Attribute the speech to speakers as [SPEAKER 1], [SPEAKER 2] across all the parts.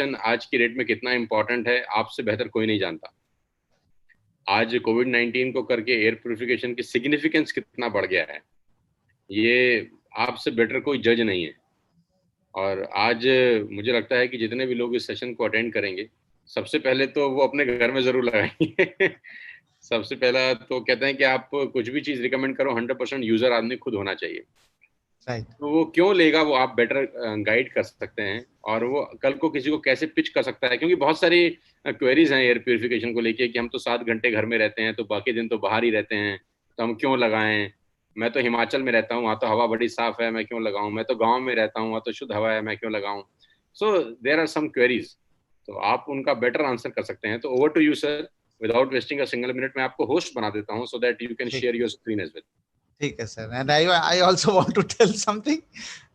[SPEAKER 1] आज की डेट में कितना इम्पोर्टेंट है आपसे बेहतर कोई नहीं जानता। आज कोविड-19 को करके एयर प्यूरिफिकेशन की सिग्निफिकेंस कितना बढ़ गया है, ये आपसे बेटर कोई जज नहीं है। और आज मुझे लगता है कि जितने भी लोग इस सेशन को अटेंड करेंगे, सबसे पहले तो वो अपने घर में ज़रूर लगाएंगे। सबसे पहला तो कहते हैं कि आप कुछ भी चीज़ रिकमेंड करो, 100% यूज़र आदमी खुद होना चाहिए।
[SPEAKER 2] राइट।
[SPEAKER 1] तो वो क्यों लेगा, वो आप बेटर गाइड कर सकते हैं, और वो कल को किसी को कैसे पिच कर सकता है, क्योंकि बहुत सारी क्वेरीज हैं एयर प्यूरिफिकेशन को लेके कि हम तो 7 घंटे घर में रहते हैं, तो बाकी दिन तो बाहर ही रहते हैं, तो हम क्यों लगाएं। मैं तो हिमाचल में रहता हूँ, वहाँ तो हवा बड़ी साफ है, मैं क्यों लगाऊं। मैं तो गाँव में रहता हूँ, वहाँ तो शुद्ध हवा है, मैं क्यों लगाऊं। सो देर आर सम क्वेरीज, तो आप उनका बेटर आंसर कर सकते हैं। तो over to you sir, without wasting a single minute, मैं आपको होस्ट बना देता हूँ, so that you can share your screen as well.
[SPEAKER 2] ठीक है sir. And I also want to tell something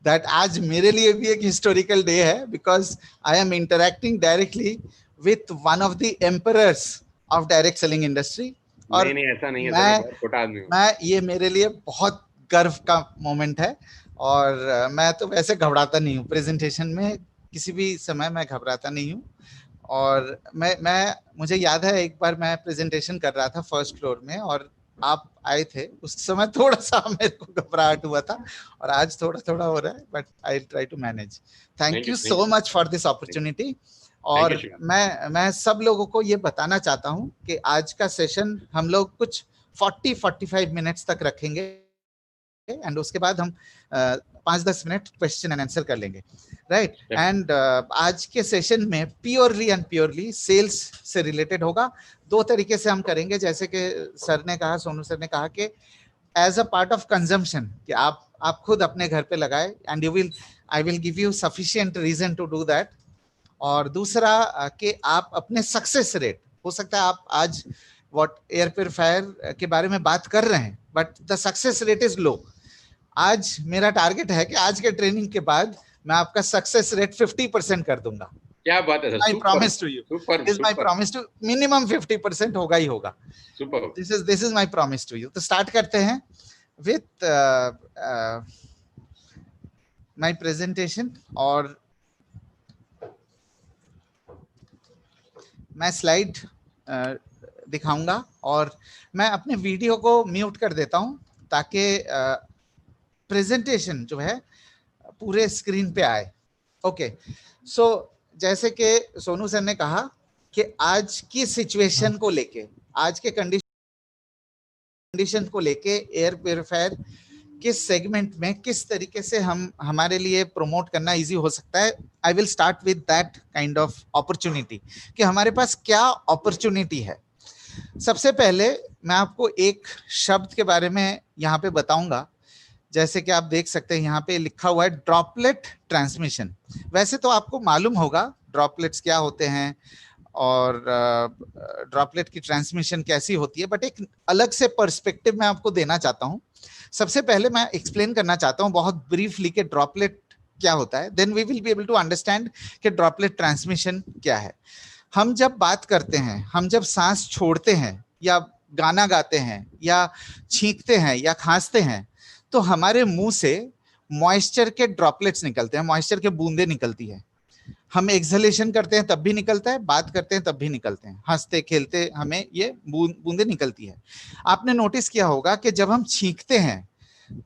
[SPEAKER 2] that आज मेरे लिए भी एक हिस्टोरिकल डे है, because I am interacting directly with one of the emperors of direct selling industry. और
[SPEAKER 1] नहीं ऐसा नहीं है सर, मैं बहुत छोटा आदमी हूँ।
[SPEAKER 2] मैं ये मेरे लिए बहुत गर्व का मोमेंट है। और मैं तो वैसे घबराता नहीं हूँ प्रेजेंटेशन में, किसी भी समय मैं घबराता नहीं हूँ। और मैं मुझे याद है एक बार मैं प्रेजेंटेशन कर रहा था फर्स्ट फ्लोर में, और आप आए थे। उस समय थोड़ा सा मेरे को घबराहट हुआ था, और आज थोड़ा थोड़ा हो रहा है, but I try to manage. Thank you so much for this opportunity. और मैं सब लोगों को ये बताना चाहता हूँ कि आज का सेशन हम लोग कुछ 40-45 मिनट्स तक रखेंगे, एंड उसके बाद हम 5-10 मिनट क्वेश्चन एंड आंसर कर लेंगे, राइट। एंड आज के सेशन में प्योरली एंड प्योरली सेल्स से रिलेटेड होगा। दो तरीके से हम करेंगे, जैसे कि सर ने कहा, सोनू सर ने कहा कि as a part of consumption, कि आप खुद अपने घर पे लगाए, and I will give you sufficient reason to do that. और दूसरा कि आप अपने सक्सेस रेट, हो सकता है आप आज व्हाट एयर प्यूरिफायर के बारे में बात कर रहे हैं, but the success rate is low. आज मेरा टारगेट है कि आज के ट्रेनिंग के बाद मैं आपका सक्सेस रेट 50% कर दूंगा।
[SPEAKER 1] क्या बात है sir,
[SPEAKER 2] I promise to you, this my promise to, minimum 50% होगा ही होगा। This is my promise to you. तो स्टार्ट करते हैं विथ माय प्रेजेंटेशन। और मैं स्लाइड दिखाऊंगा, और मैं अपने वीडियो को म्यूट कर देता हूं ताकि प्रेजेंटेशन जो है पूरे स्क्रीन पे आए। ओके, सो जैसे कि सोनू सर ने कहा कि आज की सिचुएशन को लेके, आज के कंडीशन को लेके एयर प्यूरिफायर किस सेगमेंट में किस तरीके से हम हमारे लिए प्रमोट करना इजी हो सकता है। I will start with that kind of opportunity, कि हमारे पास क्या अपॉर्चुनिटी है। सबसे पहले मैं आपको एक शब्द के बारे में यहाँ पे बताऊंगा। जैसे कि आप देख सकते हैं यहाँ पे लिखा हुआ है ड्रॉपलेट ट्रांसमिशन। वैसे तो आपको मालूम होगा ड्रॉपलेट्स क्या होते हैं और ड्रॉपलेट की ट्रांसमिशन कैसी होती है, बट एक अलग से पर्सपेक्टिव मैं आपको देना चाहता हूँ। सबसे पहले मैं एक्सप्लेन करना चाहता हूँ बहुत ब्रीफली कि ड्रॉपलेट क्या होता है, then we will be able to understand कि ड्रॉपलेट ट्रांसमिशन क्या है। हम जब बात करते हैं, हम जब सांस छोड़ते हैं या गाना गाते हैं या छींकते हैं या खांसते हैं, तो हमारे मुंह से मॉइस्चर के ड्रॉपलेट्स निकलते हैं, मॉइस्चर के बूंदे निकलती है। हम एक्सहेलेशन करते हैं तब भी निकलता है, बात करते हैं तब भी निकलते हैं, हंसते खेलते हमें ये बूंदे निकलती है। आपने नोटिस किया होगा कि जब हम छींकते हैं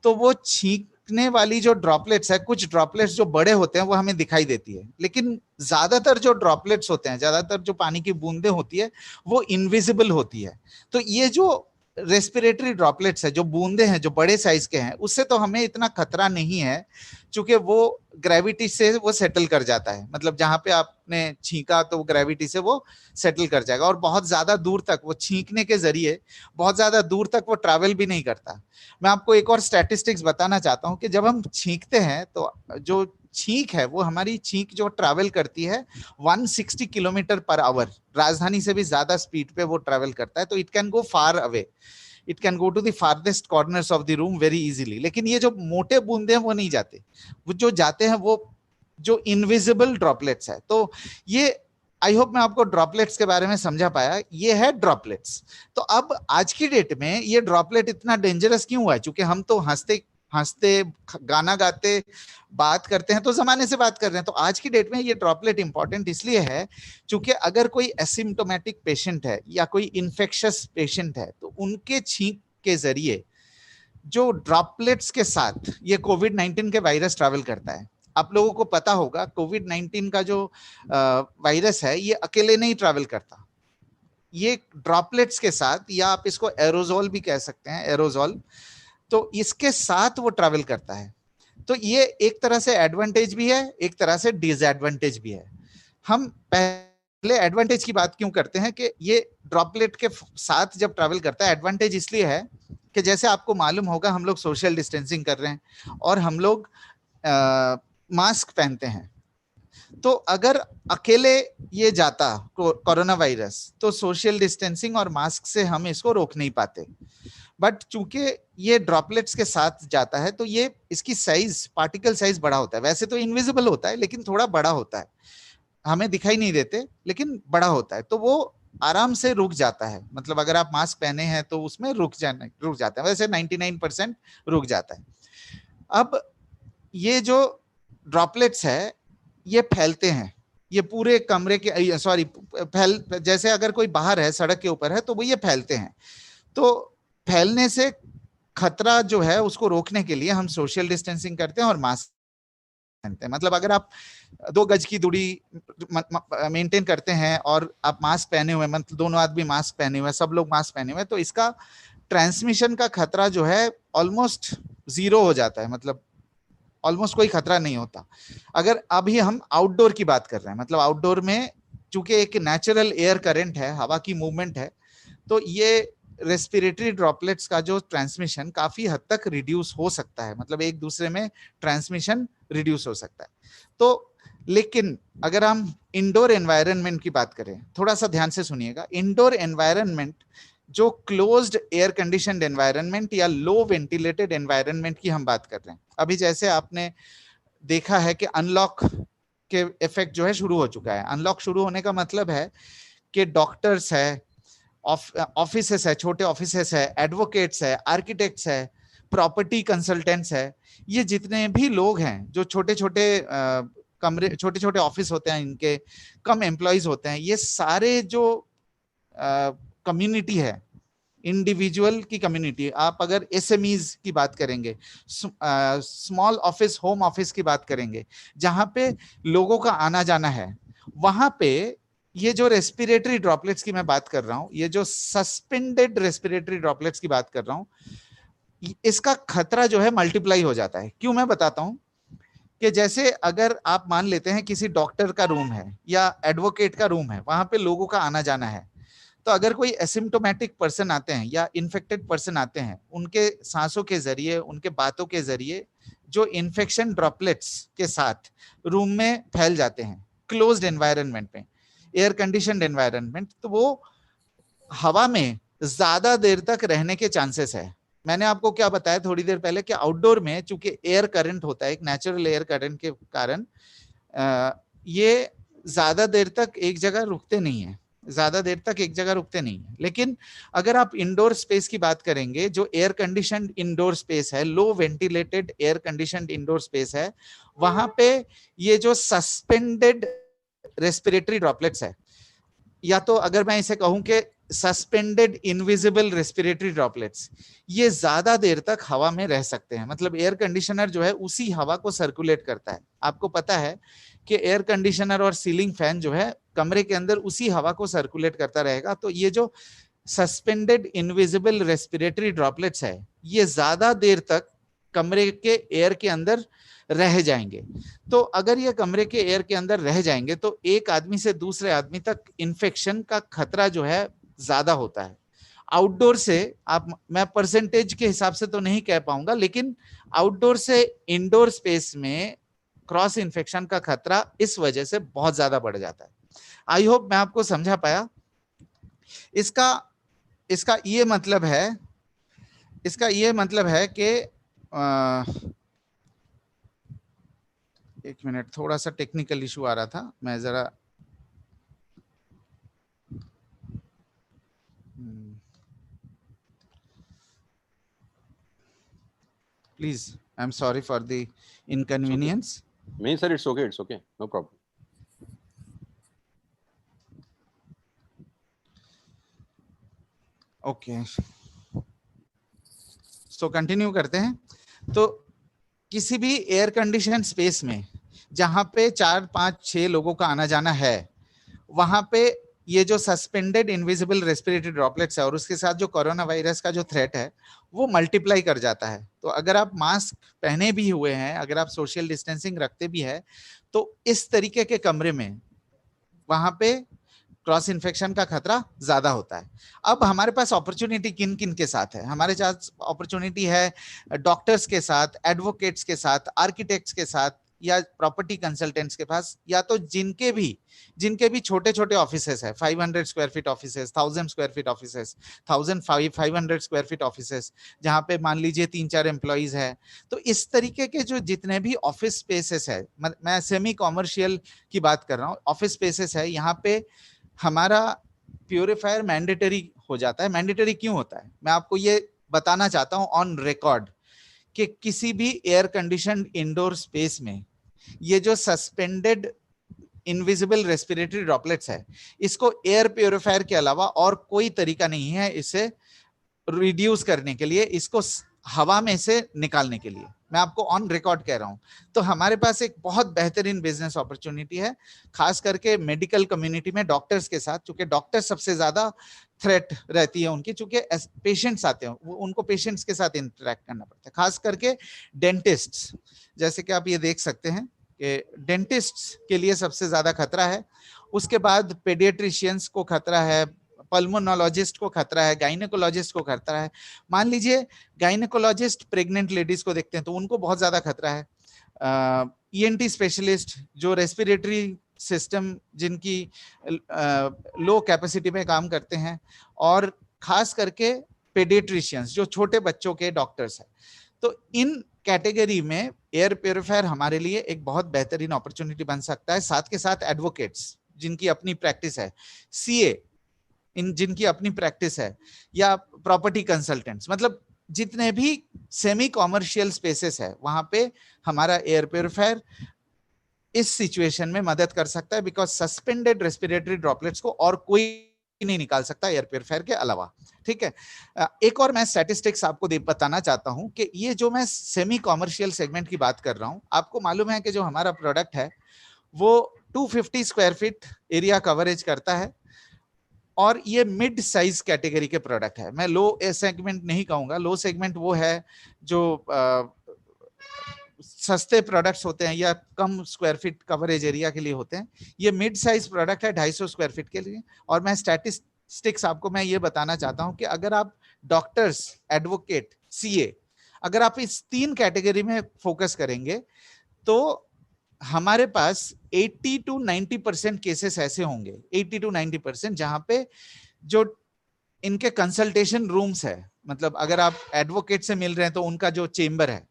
[SPEAKER 2] तो वो छींकने वाली जो ड्रॉपलेट्स है, कुछ ड्रॉपलेट्स जो बड़े होते हैं वो हमें दिखाई देती है, लेकिन ज्यादातर जो ड्रॉपलेट्स होते हैं, ज्यादातर जो पानी की बूंदे होती है वो इनविजिबल होती है। तो ये जो रेस्पिरेटरी ड्रॉपलेट्स है, जो बूंदे हैं, जो बड़े साइज के हैं, उससे तो हमें इतना खतरा नहीं है, क्योंकि वो ग्रेविटी से वो सेटल कर जाता है। मतलब जहां पे आपने छींका तो वो ग्रेविटी से वो सेटल कर जाएगा, और बहुत ज्यादा दूर तक वो छींकने के जरिए बहुत ज्यादा दूर तक वो ट्रैवल भी नहीं करता। मैं आपको एक और स्टैटिस्टिक्स बताना चाहता हूँ कि जब हम छींकते हैं तो जो छींक है वो, हमारी छींक जो ट्रैवल करती है 160 किलोमीटर पर आवर, राजधानी से भी ज्यादा स्पीड पे वो ट्रैवल करता है। तो it can go far away, it can go to the farthest corners of the room very easily. लेकिन ये जो मोटे बूंदे हैं वो नहीं जाते, वो जो जाते हैं वो जो इनविजिबल ड्रॉपलेट्स है। तो ये आई होप मैं आपको ड्रॉपलेट्स के बारे में समझा पाया, ये है ड्रॉपलेट्स। तो अब आज की डेट में ये ड्रॉपलेट इतना डेंजरस क्यों हुआ है? क्योंकि हम तो हंसते हंसते, गाना गाते बात करते हैं तो जमाने से बात कर रहे हैं। तो आज की डेट में ये ड्रॉपलेट इंपॉर्टेंट इसलिए है क्योंकि अगर कोई एसिम्टोमेटिक पेशेंट है या कोई इन्फेक्शियस पेशेंट है तो उनके छींक के जरिए जो ड्रॉपलेट्स के साथ ये कोविड 19 के वायरस ट्रैवल करता है। आप लोगों को पता होगा कोविड 19 का जो वायरस है ये अकेले नहीं ट्रैवल करता, ये ड्रॉपलेट्स के साथ, या आप इसको एरोजोल भी कह सकते हैं, एरोजोल, तो इसके साथ वो ट्रैवल करता है। तो ये एक तरह से एडवांटेज भी है, एक तरह से डिसएडवांटेज भी है। हम पहले एडवांटेज की बात क्यों करते हैं कि ये ड्रॉपलेट के साथ जब ट्रैवल करता है, एडवांटेज इसलिए है कि जैसे आपको मालूम होगा हम लोग सोशल डिस्टेंसिंग कर रहे हैं और हम लोग मास्क पहनते हैं। तो अगर अकेले ये जाता कोरोना वायरस तो सोशल डिस्टेंसिंग और मास्क से हम इसको रोक नहीं पाते। बट चूंकि ये ड्रॉपलेट्स के साथ जाता है तो ये इसकी साइज, पार्टिकल साइज बड़ा होता है। वैसे तो इनविजिबल होता है लेकिन थोड़ा बड़ा होता है, हमें दिखाई नहीं देते लेकिन बड़ा होता है। तो वो आराम से रुक जाता है, मतलब अगर आप मास्क पहने हैं तो उसमें रुक जाता है, वैसे 99% रुक जाता है। अब ये जो ड्रॉपलेट्स है ये फैलते हैं, ये पूरे कमरे के, सॉरी, जैसे अगर कोई बाहर है, सड़क के ऊपर है तो वो ये फैलते हैं। तो फैलने से खतरा जो है उसको रोकने के लिए हम सोशल डिस्टेंसिंग करते हैं और मास्क पहनते हैं। मतलब अगर आप 2 गज की दूरी मेंटेन करते हैं और आप मास्क पहने हुए, मतलब दोनों आदमी मास्क पहने हुए, सब लोग मास्क पहने हुए, तो इसका ट्रांसमिशन का खतरा जो है ऑलमोस्ट जीरो हो जाता है, मतलब ऑलमोस्ट कोई खतरा नहीं होता। अगर अभी हम आउटडोर की बात कर रहे हैं, मतलब आउटडोर में चूंकि एक नेचुरल एयर करंट है, हवा की मूवमेंट है, तो ये रेस्पिरेटरी ड्रॉपलेट्स का जो ट्रांसमिशन काफी हद तक रिड्यूस हो सकता है, मतलब एक दूसरे में ट्रांसमिशन रिड्यूस हो सकता है। तो लेकिन अगर हम इंडोर एनवायरनमेंट की बात करें, थोड़ा सा ध्यान से सुनिएगा, इंडोर एनवायरनमेंट जो क्लोज्ड एयर कंडीशनड एनवायरनमेंट या लो वेंटिलेटेड एनवायरनमेंट की हम बात कर रहे हैं। अभी जैसे आपने देखा है कि अनलॉक के इफेक्ट जो है शुरू हो चुका है। अनलॉक शुरू होने का मतलब है कि डॉक्टर्स है, ऑफिसेस है, छोटे ऑफिसेस है, एडवोकेट्स है, आर्किटेक्ट्स है, प्रॉपर्टी कंसल्टेंट्स है, ये जितने भी लोग हैं जो छोटे छोटे कमरे, छोटे छोटे ऑफिस होते हैं, इनके कम एम्प्लॉयज होते हैं, ये सारे जो कम्युनिटी है, इंडिविजुअल की कम्युनिटी, आप अगर एसएमईज की बात करेंगे, स्मॉल ऑफिस, होम ऑफिस की बात करेंगे, जहां पे लोगों का आना जाना है, वहां पे ये जो रेस्पिरेटरी ड्रॉपलेट्स की मैं बात कर रहा हूं, ये जो सस्पेंडेड रेस्पिरेटरी ड्रॉपलेट्स की बात कर रहा हूं, इसका खतरा जो है मल्टीप्लाई हो जाता है। क्यों, मैं बताता हूं कि जैसे अगर आप मान लेते हैं किसी डॉक्टर का रूम है या एडवोकेट का रूम है, वहां पे लोगों का आना जाना है, तो अगर कोई एसिम्टोमेटिक पर्सन आते हैं या इन्फेक्टेड पर्सन आते हैं, उनके सांसों के जरिए, उनके बातों के जरिए जो इन्फेक्शन ड्रॉपलेट्स के साथ रूम में फैल जाते हैं, क्लोज्ड एनवायरनमेंट में, एयर कंडीशनड एनवायरनमेंट, तो वो हवा में ज्यादा देर तक रहने के चांसेस है। मैंने आपको क्या बताया थोड़ी देर पहले कि आउटडोर में चूंकि एयर करंट होता है, एक नेचुरल एयर करंट के कारण ये ज्यादा देर तक एक जगह रुकते नहीं है, ज्यादा देर तक एक जगह रुकते नहीं है। लेकिन अगर आप इंडोर स्पेस की बात करेंगे, जो एयर कंडीशनड इंडोर स्पेस है, low ventilated air conditioned indoor space है, वहां पे ये जो सस्पेंडेड रेस्पिरेटरी ड्रॉपलेट्स है, या तो अगर मैं इसे कहूं कि सस्पेंडेड इनविजिबल रेस्पिरेटरी ड्रॉपलेट्स, ये ज्यादा देर तक हवा में रह सकते हैं। मतलब एयर कंडीशनर जो है उसी हवा को सर्कुलेट करता है। आपको पता है कि एयर कंडीशनर और सीलिंग फैन जो है कमरे के अंदर उसी हवा को सर्कुलेट करता रहेगा। तो ये जो सस्पेंडेड इनविजिबल रेस्पिरेटरी ड्रॉपलेट्स है, ये ज्यादा देर तक कमरे के एयर के अंदर रह जाएंगे। तो अगर ये कमरे के एयर के अंदर रह जाएंगे तो एक आदमी से दूसरे आदमी तक इन्फेक्शन का खतरा जो है ज्यादा होता है। आउटडोर से आप, मैं परसेंटेज के हिसाब से तो नहीं कह पाऊंगा, लेकिन आउटडोर से इंडोर स्पेस में क्रॉस इन्फेक्शन का खतरा इस वजह से बहुत ज्यादा बढ़ जाता है। आई होप मैं आपको समझा पाया। इसका इसका ये मतलब है, इसका ये मतलब है कि 1 मिनट, थोड़ा सा टेक्निकल इशू आ रहा था, मैं जरा please, I am sorry for the inconvenience.
[SPEAKER 1] नहीं sir, it's okay, no problem.
[SPEAKER 2] Okay, so continue करते हैं। तो किसी भी एयर कंडीशन स्पेस में जहां पे 4 5 6 लोगों का आना जाना है, वहां पे ये जो सस्पेंडेड इनविजिबल रेस्पिरेटरी ड्रॉपलेट्स है और उसके साथ जो कोरोना वायरस का जो थ्रेट है वो मल्टीप्लाई कर जाता है। तो अगर आप मास्क पहने भी हुए हैं, अगर आप सोशल डिस्टेंसिंग रखते भी है, तो इस तरीके के कमरे में वहां पे क्रॉस इन्फेक्शन का खतरा ज्यादा होता है। अब हमारे पास अपॉर्चुनिटी किन किन के साथ है? हमारे पास अपॉर्चुनिटी है डॉक्टर्स के साथ, एडवोकेट्स के साथ, आर्किटेक्ट्स के साथ, या प्रॉपर्टी कंसल्टेंट्स के पास, या तो जिनके भी छोटे छोटे ऑफिसेस है, 500 square feet offices, 1000 square feet offices, 1500 square feet offices, जहां पे मान लीजिए 3 4 एम्प्लॉइज है। तो इस तरीके के जो जितने भी ऑफिस स्पेसेस है, मैं सेमी कॉमर्शियल की बात कर रहा हूँ, ऑफिस स्पेसेस है, यहाँ पे हमारा प्यूरिफायर मैंडेटरी हो जाता है। मैंडेटरी क्यों होता है, मैं आपको ये बताना चाहता हूं ऑन रिकॉर्ड, कि किसी भी एयर कंडीशन इंडोर स्पेस में ये जो सस्पेंडेड इनविजिबल रेस्पिरेटरी ड्रॉपलेट्स है, इसको एयर प्यूरिफायर के अलावा और कोई तरीका नहीं है इसे रिड्यूस करने के लिए, इसको हवा में से निकालने के लिए। मैं आपको ऑन रिकॉर्ड कह रहा हूं। तो हमारे पास एक बहुत बेहतरीन बिजनेस अपॉर्चुनिटी है, खास करके मेडिकल कम्युनिटी में डॉक्टर्स के साथ, क्योंकि डॉक्टर सबसे ज्यादा थ्रेट रहती है उनकी, चूंकि पेशेंट्स आते हैं, उनको पेशेंट्स के साथ इंटरेक्ट करना पड़ता है, खास करके डेंटिस्ट। जैसे कि आप ये देख सकते हैं कि डेंटिस्ट के लिए सबसे ज्यादा खतरा है, उसके बाद पेडियाट्रिशियंस को खतरा है, पल्मोनोलॉजिस्ट को खतरा है, गायनेकोलॉजिस्ट को खतरा है। मान लीजिए गायनेकोलॉजिस्ट प्रेग्नेंट लेडीज को देखते हैं तो उनको बहुत ज्यादा खतरा है। ईएनटी स्पेशलिस्ट जो रेस्पिरेटरी सिस्टम जिनकी लो कैपेसिटी में काम करते हैं, और खास करके पेडियाट्रिशियंस जो छोटे बच्चों के डॉक्टर्स हैं। तो इन कैटेगरी में एयर प्योरीफायर हमारे लिए एक बहुत बेहतरीन अपॉर्चुनिटी बन सकता है। साथ के साथ एडवोकेट्स जिनकी अपनी प्रैक्टिस है, सीए इन जिनकी अपनी प्रैक्टिस है, या प्रॉपर्टी कंसल्टेंट्स, मतलब जितने भी सेमी कॉमर्शियल स्पेसेस है, वहां पे हमारा एयर प्योरीफायर इस सिचुएशन में मदद कर सकता है, बिकॉज सस्पेंडेड रेस्पिरेटरी ड्रॉपलेट्स को और कोई नहीं निकाल सकता एयर प्योरीफायर के अलावा। ठीक है, एक और मैं स्टैटिस्टिक्स आपको बताना चाहता हूं कि ये जो मैं सेमी कॉमर्शियल सेगमेंट की बात कर रहा हूं, आपको मालूम है कि जो हमारा प्रोडक्ट है वो 250 स्क्वायर फीट एरिया कवरेज करता है, और ये मिड साइज कैटेगरी के प्रोडक्ट है। मैं लो सेगमेंट नहीं कहूंगा, लो सेगमेंट वो है जो सस्ते प्रोडक्ट्स होते हैं या कम स्क्वायर फीट कवरेज एरिया के लिए होते हैं। ये मिड साइज प्रोडक्ट है 250 स्क्वायर फीट के लिए। और मैं स्टैटिस्टिक्स आपको मैं ये बताना चाहता हूं कि अगर आप डॉक्टर्स, एडवोकेट, सीए, अगर आप इस 3 कैटेगरी में फोकस करेंगे तो हमारे पास 80 to 90% केसेस ऐसे होंगे, 80 to 90%, जहां पे जो इनके कंसल्टेशन रूम्स है, मतलब अगर आप एडवोकेट से मिल रहे हैं तो उनका जो चेंबर है,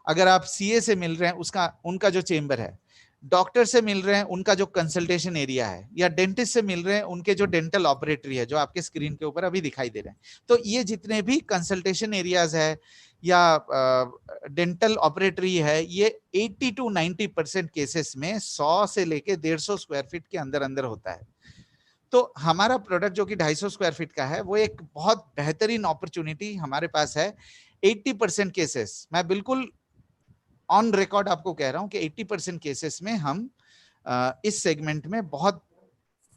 [SPEAKER 2] अगर आप सीए से मिल रहे हैं उसका उनका जो चेंबर है, डॉक्टर से मिल रहे हैं उनका जो कंसल्टेशन एरिया है, या डेंटिस्ट से मिल रहे हैं उनके जो डेंटल ऑपरेटरी है, जो आपके स्क्रीन के ऊपर अभी दिखाई दे रहे हैं। तो ये जितने भी कंसल्टेशन एरियाज है या डेंटल ऑपरेटरी है, ये 80 to 90% केसेस में 100 से लेके 150 स्क्वायर फीट के अंदर अंदर होता है। तो हमारा प्रोडक्ट जो कि 250 स्क्वायर फीट का है, वो एक बहुत बेहतरीन अपॉर्चुनिटी हमारे पास है। 80% केसेस, मैं बिल्कुल ऑन रिकॉर्ड आपको कह रहा हूं कि 80% केसेस में हम इस सेगमेंट में बहुत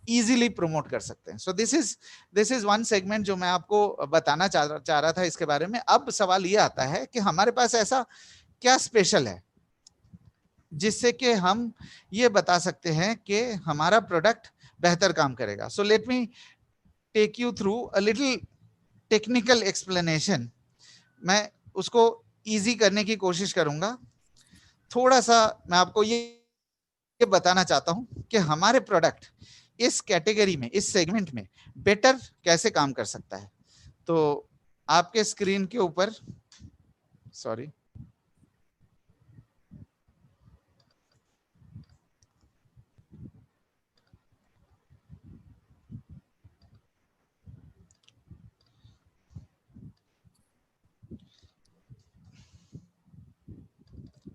[SPEAKER 2] इजीली प्रमोट कर सकते हैं। सो दिस इज वन सेगमेंट जो मैं आपको बताना चाह रहा था इसके बारे में। अब सवाल ये आता है कि हमारे पास ऐसा क्या स्पेशल है जिससे कि हम ये बता सकते हैं कि हमारा प्रोडक्ट बेहतर काम करेगा। So let me take you through a little technical explanation. मैं उसको इजी करने की कोशिश करूंगा। थोड़ा सा मैं आपको ये बताना चाहता हूं कि हमारे प्रोडक्ट इस कैटेगरी में, इस सेगमेंट में बेटर कैसे काम कर सकता है। तो आपके स्क्रीन के ऊपर, sorry,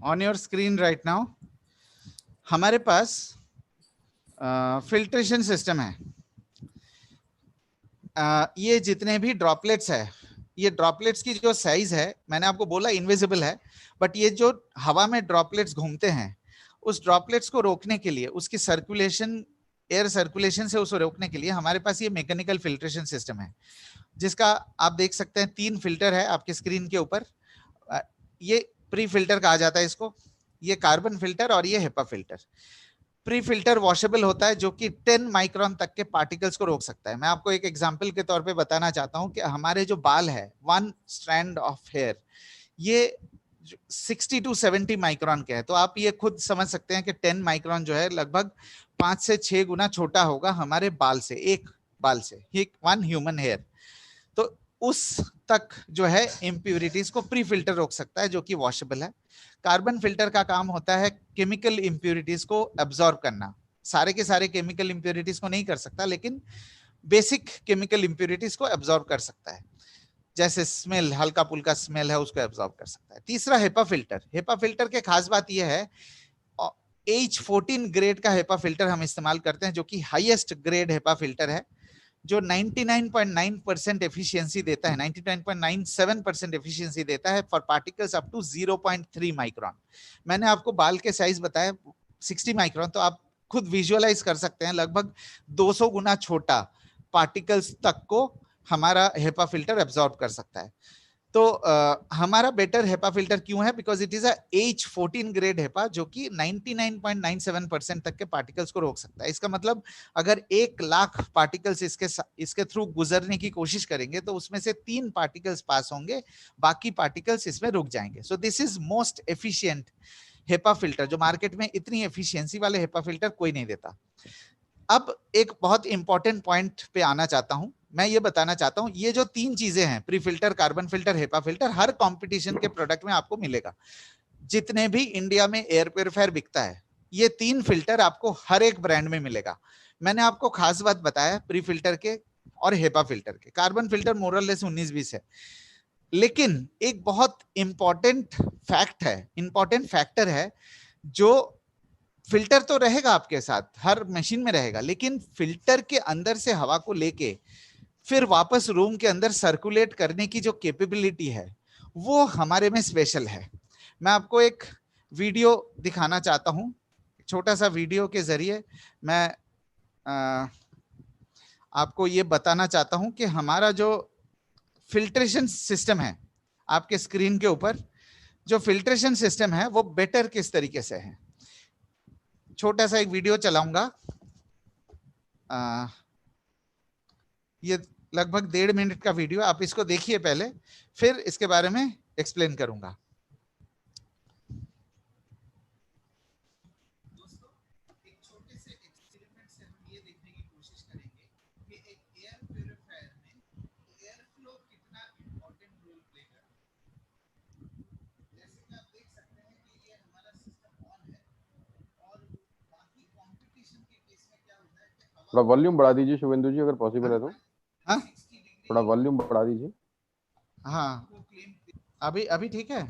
[SPEAKER 2] on your screen right now हमारे पास फिल्ट्रेशन सिस्टम है। ये जितने भी ड्रॉपलेट्स है, ये ड्रॉपलेट्स की जो साइज है, मैंने आपको बोला इनविजिबल है, बट ये जो हवा में ड्रॉपलेट्स घूमते हैं, उस ड्रॉपलेट्स को रोकने के लिए, उसकी सर्कुलेशन, एयर सर्कुलेशन से उसको रोकने के लिए हमारे पास ये मैकेनिकल फिल्ट्रेशन सिस्टम है, जिसका आप देख सकते हैं 3 फिल्टर है आपके स्क्रीन के ऊपर। ये प्री फिल्टर कहा जाता है इसको, ये कार्बन फिल्टर और ये HEPA filter. Pre filter washable होता है, जो कि 10 माइक्रोन तक के पार्टिकल्स को रोक सकता है। मैं आपको एक एग्जांपल के तौर पे बताना चाहता हूं कि हमारे जो बाल है, 1 स्ट्रैंड ऑफ हेयर, ये 60 टू 70 माइक्रोन के है। तो आप ये खुद समझ सकते हैं कि 10 माइक्रोन जो है लगभग 5 से 6 गुना छोटा होगा हमारे बाल से, एक बाल से, एक 1 ह्यूमन हेयर। तो उस तक जो है इम्प्यूरिटीज को प्री फिल्टर रोक सकता है, जो कि वॉशेबल है। कार्बन फिल्टर का काम होता है केमिकल इम्प्यूरिटीज को एब्जॉर्ब करना। सारे के सारे केमिकल इम्प्यूरिटीज को नहीं कर सकता, लेकिन बेसिक केमिकल इम्प्यूरिटीज को एब्जॉर्ब कर सकता है, जैसे स्मेल, हल्का पुल्का स्मेल है, उसको एब्जॉर्ब कर सकता है। तीसरा हेपा फिल्टर। हेपा फिल्टर के खास बात यह है, H14 ग्रेड का हेपा फिल्टर हम इस्तेमाल करते हैं, जो कि हाईएस्ट ग्रेड हेपा फिल्टर है, जो 99.9% एफिशिएंसी देता है, 99.97% एफिशिएंसी देता है for particles up to 0.3 micron. मैंने आपको बाल के साइज बताया 60 माइक्रोन, तो आप खुद विजुअलाइज कर सकते हैं लगभग 200 गुना छोटा पार्टिकल्स तक को हमारा हेपा फिल्टर एब्जॉर्ब कर सकता है। तो हमारा बेटर हेपा फिल्टर क्यों है? Because it is a H14 grade HEPA, जो कि 99.97% तक के पार्टिकल्स को रोक सकता है। इसका मतलब अगर 1 लाख पार्टिकल्स इसके थ्रू गुजरने की कोशिश करेंगे, तो उसमें से 3 पार्टिकल्स पास होंगे, बाकी पार्टिकल्स इसमें रुक जाएंगे। सो this is most efficient HEPA filter, जो मार्केट में इतनी एफिशिएंसी वाले हेपा फिल्टर कोई नहीं देता। अब एक बहुत इंपॉर्टेंट पॉइंट पे आना चाहता हूं। मैं ये बताना चाहता हूं, ये जो 3 चीजें हैं, pre filter, carbon filter, HEPA filter, हर कंपटीशन के प्रोडक्ट में आपको मिलेगा। जितने भी इंडिया में एयर प्योरीफायर बिकता है, ये 3 फिल्टर आपको हर एक ब्रांड में मिलेगा। मैंने आपको खास बात बताया प्री फिल्टर के और हेपा फिल्टर के। कार्बन फिल्टर मोरलेस 19-20 है, लेकिन एक बहुत इंपॉर्टेंट फैक्ट है, इंपॉर्टेंट फैक्टर है, जो फिल्टर तो रहेगा आपके साथ, हर मशीन में रहेगा, लेकिन फिल्टर के अंदर से हवा को लेके फिर वापस रूम के अंदर सर्कुलेट करने की जो कैपेबिलिटी है, वो हमारे में स्पेशल है। मैं आपको एक वीडियो दिखाना चाहता हूं। छोटा सा वीडियो के जरिए मैं आपको ये बताना चाहता हूं कि हमारा जो फिल्ट्रेशन सिस्टम है, आपके स्क्रीन के ऊपर जो फिल्ट्रेशन सिस्टम है, वो बेटर किस तरीके से है। छोटा सा एक वीडियो चलाऊंगा, ये लगभग 1.5 मिनट का वीडियो, आप इसको देखिए पहले, फिर इसके बारे में एक्सप्लेन करूंगा। दोस्तों, एक छोटे से एक्सपेरिमेंट से हम ये देखने की कोशिश करेंगे कि एक एयर प्यूरिफायर में एयर फ्लो कितना इंपॉर्टेंट रोल प्ले करता है। जैसे कि आप देख सकते हैं कि ये हमारा सिस्टम ऑन है, और बाकी कंपटीशन के केस में क्या होता है कि
[SPEAKER 3] थोड़ा वॉल्यूम बढ़ा दीजिए शुभेंदु जी, अगर पॉसिबल है तो।
[SPEAKER 2] हाँ,
[SPEAKER 3] थोड़ा वॉल्यूम बढ़ा दीजिए।
[SPEAKER 2] हाँ, अभी अभी ठीक है,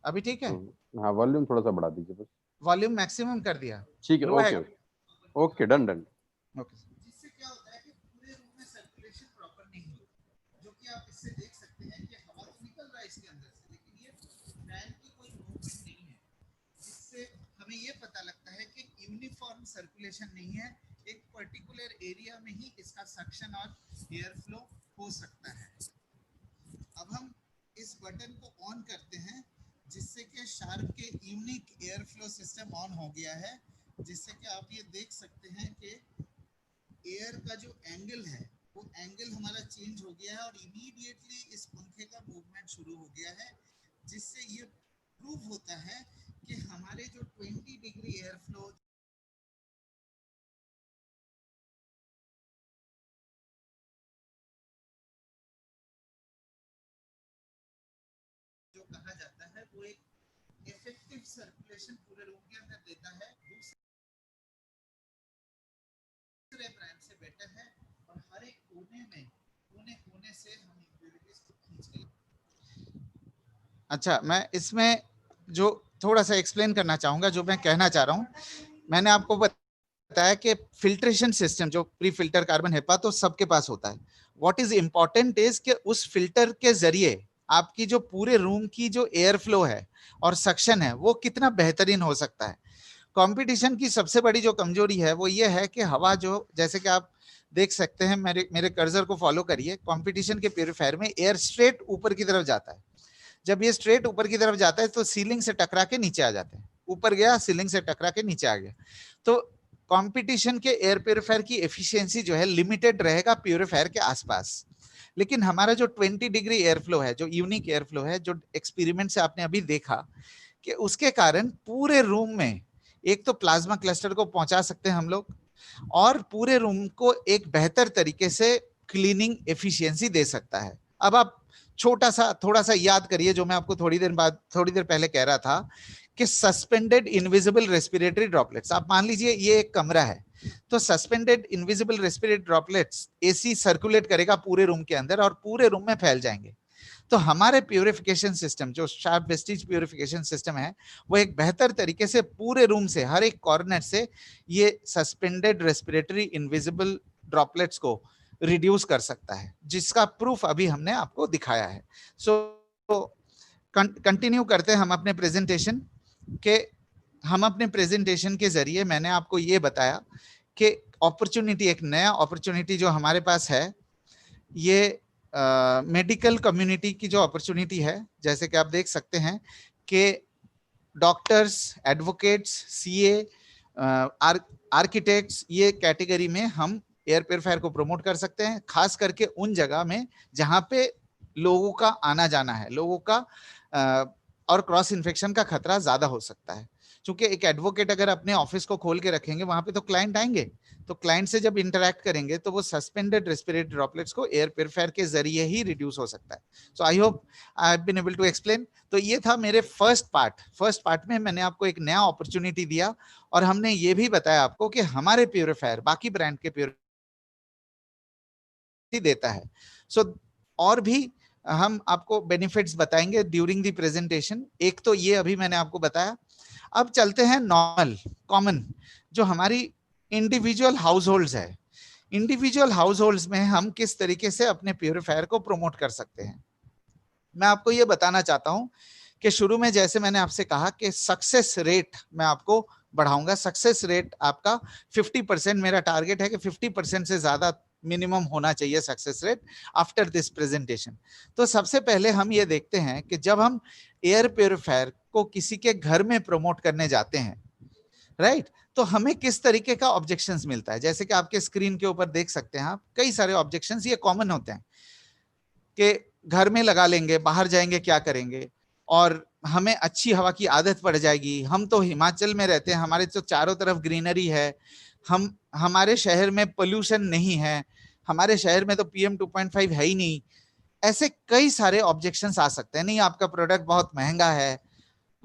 [SPEAKER 2] अभी ठीक है।
[SPEAKER 3] हाँ, वॉल्यूम थोड़ा सा बढ़ा दीजिए बस।
[SPEAKER 2] वॉल्यूम मैक्सिमम कर दिया,
[SPEAKER 3] ठीक है, okay okay, done done.
[SPEAKER 2] Okay. जिससे क्या होता है कि पूरे रूम में सर्कुलेशन प्रॉपर नहीं होता, जो कि आप इससे देख सकते हैं कि हवा तो निकल रहा है इसके अंदर से, लेकिन ये फैन की कोई मूवमेंट नहीं है, जिससे हमें ये पता लगता है कि यूनिफॉर्म सर्कुलेशन नहीं है। एक पर्टिकुलर एरिया में ही इसका सक्शन और एयर फ्लो हो सकता है। अब हम इस बटन को ऑन करते हैं, जिससे कि शार्प के unique air flow system on हो गया है, जिससे कि आप ये देख सकते हैं कि एयर का जो एंगल है, वो एंगल हमारा चेंज हो गया है, और इमीडिएटली इस पंखे का मूवमेंट शुरू हो गया है, जिससे ये प्रूव होता है कि हमारे जो 20 डिग्री एयर फ्लो जो कहा जाता है, वो एक इफेक्टिव सर्कुलेशन पूरे रूम के अंदर देता है। दूसरे ब्रांड से बेटर है, और हर एक कोने से हम इम्प्यूरिटीज को खींच के। अच्छा, मैं इसमें जो थोड़ा सा एक्सप्लेन करना चाहूंगा, जो मैं कहना चाह रहा हूँ, मैंने आपको बताया कि फिल्ट्रेशन सिस्टम जो प्री फिल्टर कार्बन हेपा तो सबके पास होता है। व्हाट इज इंपॉर्टेंट इज कि उस फिल्टर के जरिए आपकी जो पूरे रूम की जो एयर फ्लो है और सक्शन है वो कितना बेहतरीन हो सकता है। कंपटीशन की सबसे बड़ी जो कमजोरी है वो ये है कि हवा जो, जैसे कि आप देख सकते हैं, मेरे कर्सर को फॉलो करिए, कंपटीशन के प्यूरीफायर में एयर स्ट्रेट ऊपर की तरफ जाता है। जब ये स्ट्रेट ऊपर की तरफ जाता है तो सीलिंग से टकरा के नीचे आ जाते हैं, ऊपर गया सीलिंग से टकरा के नीचे आ गया। तो कंपटीशन के एयर प्यूरीफायर की एफिशिएंसी जो है लिमिटेड रहेगा प्यूरीफायर के आसपास, लेकिन हमारा जो 20 डिग्री एयर फ्लो है, जो यूनिक एयर फ्लो है, जो एक्सपेरिमेंट से आपने अभी देखा कि उसके कारण पूरे रूम में एक तो प्लाज्मा क्लस्टर को पहुंचा सकते हैं हम लोग, और पूरे रूम को एक बेहतर तरीके से क्लीनिंग एफिशिएंसी दे सकता है। अब आप छोटा सा थोड़ा सा याद करिए जो मैं आपको थोड़ी देर पहले कह रहा था कि सस्पेंडेड इनविजिबल रेस्पिरेटरी ड्रॉपलेट्स, आप मान लीजिए ये एक कमरा है, तो suspended invisible respiratory droplets AC circulate करेगा पूरे रूम के अंदर और पूरे रूम में फैल जाएंगे। तो हमारे प्यूरिफिकेशन सिस्टम जो शार्प वेस्टिज प्यूरिफिकेशन सिस्टम है वो एक बेहतर तरीके से पूरे रूम से हर एक कॉर्नर से ये सस्पेंडेड रेस्पिरेटरी इनविजिबल ड्रॉपलेट्स को रिड्यूस कर सकता है, जिसका प्रूफ अभी हमने आपको दिखाया है। सो कंटिन्यू करते हैं हम अपने प्रेजेंटेशन के। हम अपने प्रेजेंटेशन के जरिए मैंने आपको ये बताया कि अपॉर्चुनिटी, एक नया अपॉर्चुनिटी जो हमारे पास है, ये मेडिकल कम्युनिटी की जो अपॉर्चुनिटी है, जैसे कि आप देख सकते हैं कि डॉक्टर्स, एडवोकेट्स, सीए, आर्किटेक्ट्स, ये कैटेगरी में हम एयर प्योरीफायर को प्रमोट कर सकते हैं, खास करके उन जगह में जहां पे लोगों का आना जाना है, लोगों का और क्रॉस इन्फेक्शन का खतरा ज्यादा हो सकता है। क्योंकि एक एडवोकेट अगर अपने ऑफिस को खोल के रखेंगे वहां पे तो क्लाइंट आएंगे, तो क्लाइंट से जब इंटरैक्ट करेंगे तो वो सस्पेंडेड रेस्पिरेटरी ड्रॉपलेट्स को एयर प्योरीफायर के जरिए ही रिड्यूस हो सकता है। So I hope I have been able to explain. तो ये था मेरे फर्स्ट पार्ट में मैंने आपको एक नया अपॉर्चुनिटी दिया और हमने ये भी बताया आपको कि हमारे प्योरीफायर बाकी ब्रांड के प्योरीफायर देता है। सो और भी हम आपको बेनिफिट्स बताएंगे ड्यूरिंग द प्रेजेंटेशन। एक तो ये अभी मैंने आपको बताया। अब चलते हैं नॉर्मल कॉमन जो हमारी इंडिविजुअल हाउस होल्ड्स है। इंडिविजुअल हाउस होल्ड्स में हम किस तरीके से अपने प्यूरीफायर को प्रमोट कर सकते हैं, मैं आपको ये बताना चाहता हूं कि शुरू में जैसे मैंने आपसे कहा कि सक्सेस रेट मैं आपको बढ़ाऊंगा। सक्सेस रेट आपका 50%, मेरा टारगेट है कि 50% से ज्यादा मिनिमम होना चाहिए success rate after this presentation. तो सबसे पहले हम ये देखते हैं कि जब हम एयर प्योरीफायर को किसी के घर में प्रमोट करने जाते हैं, राइट, तो हमें किस तरीके का ऑब्जेक्शंस मिलता है। जैसे कि आपके स्क्रीन के ऊपर देख सकते हैं आप, कई सारे ऑब्जेक्शंस ये कॉमन होते हैं कि घर में लगा लेंगे, बाहर जाएंगे क्या करेंगे, और हमें अच्छी हवा की आदत पड़ जाएगी। हम तो हिमाचल में रहते हैं, हमारे तो चारों तरफ ग्रीनरी है, हमारे शहर में पोल्यूशन नहीं है, हमारे शहर में तो PM 2.5 है ही नहीं। ऐसे कई सारे ऑब्जेक्शंस आ सकते हैं। नहीं, आपका प्रोडक्ट बहुत महंगा है,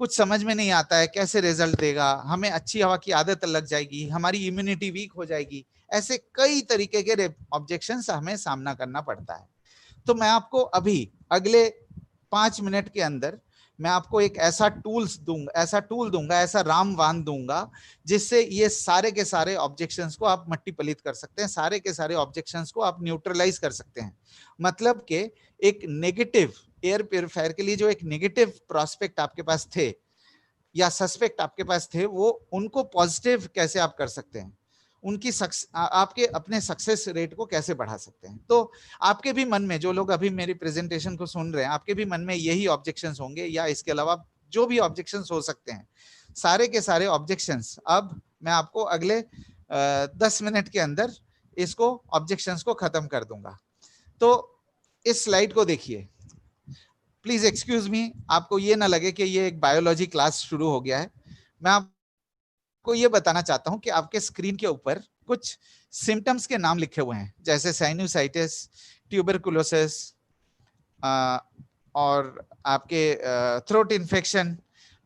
[SPEAKER 2] कुछ समझ में नहीं आता है, कैसे रिजल्ट देगा, हमें अच्छी हवा की आदत लग जाएगी, हमारी इम्यूनिटी वीक हो जाएगी। ऐसे कई तरीके के ऑब्जेक्शंस हमें सामना करना पड़ता है। तो मैं आपको अभी अगले 5 मिनट के अंदर मैं आपको एक ऐसा टूल दूंगा, ऐसा रामबाण दूंगा, जिससे ये सारे के सारे ऑब्जेक्शंस को आप मट्टी पलीत कर सकते हैं, सारे के सारे ऑब्जेक्शंस को आप न्यूट्रलाइज कर सकते हैं। मतलब कि एक नेगेटिव एयर प्योरीफायर के लिए जो एक नेगेटिव प्रोस्पेक्ट आपके पास थे या सस्पेक्ट आपके पास थे, वो उनको पॉजिटिव कैसे आप कर सकते हैं, उनकी आपके अपने सक्सेस रेट को कैसे बढ़ा सकते हैं। तो आपके भी मन में, जो लोग अभी मेरी प्रेजेंटेशन को सुन रहे हैं, आपके भी मन में यही ऑब्जेक्शंस होंगे या इसके अलावा जो भी ऑब्जेक्शंस हो सकते हैं, सारे के सारे ऑब्जेक्शंस अब मैं आपको अगले 10 मिनट के अंदर इसको ऑब्जेक्शंस को खत्म कर दूंगा। तो इस स्लाइड को देखिए, प्लीज एक्सक्यूज मी, आपको ये ना लगे कि ये एक बायोलॉजी क्लास शुरू हो गया है। मैं आपको ये बताना चाहता हूं कि आपके स्क्रीन के ऊपर कुछ सिम्टम्स के नाम लिखे हुए हैं, जैसे साइनोसाइटिस, ट्यूबरकुलोसिस, और आपके throat infection,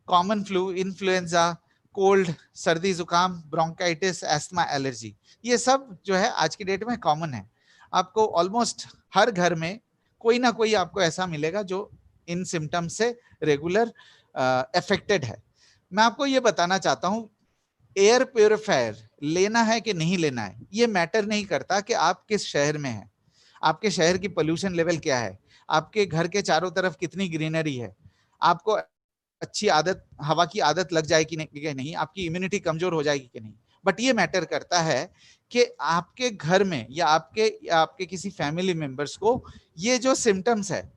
[SPEAKER 2] common flu, influenza, cold, सर्दी जुकाम, ब्रोंकाइटिस, एस्थमा, एलर्जी। ये सब जो है आज की डेट में कॉमन है। आपको ऑलमोस्ट हर घर में कोई ना कोई आपको ऐसा मिलेगा जो इन सिम्टम्स से रेगुलर अफेक्टेड है। मैं आपको ये बताना चाहता हूं, एयर प्योरीफायर लेना है कि नहीं लेना है, ये मैटर नहीं करता कि आप किस शहर में हैं, आपके शहर की पोल्यूशन लेवल क्या है, आपके घर के चारों तरफ कितनी ग्रीनरी है, आपको अच्छी आदत, हवा की आदत लग जाएगी कि नहीं, आपकी इम्यूनिटी कमजोर हो जाएगी कि नहीं। बट ये मैटर करता है कि आपके घर में या आपके किसी फैमिली मेंबर्स को ये जो सिम्टम्स है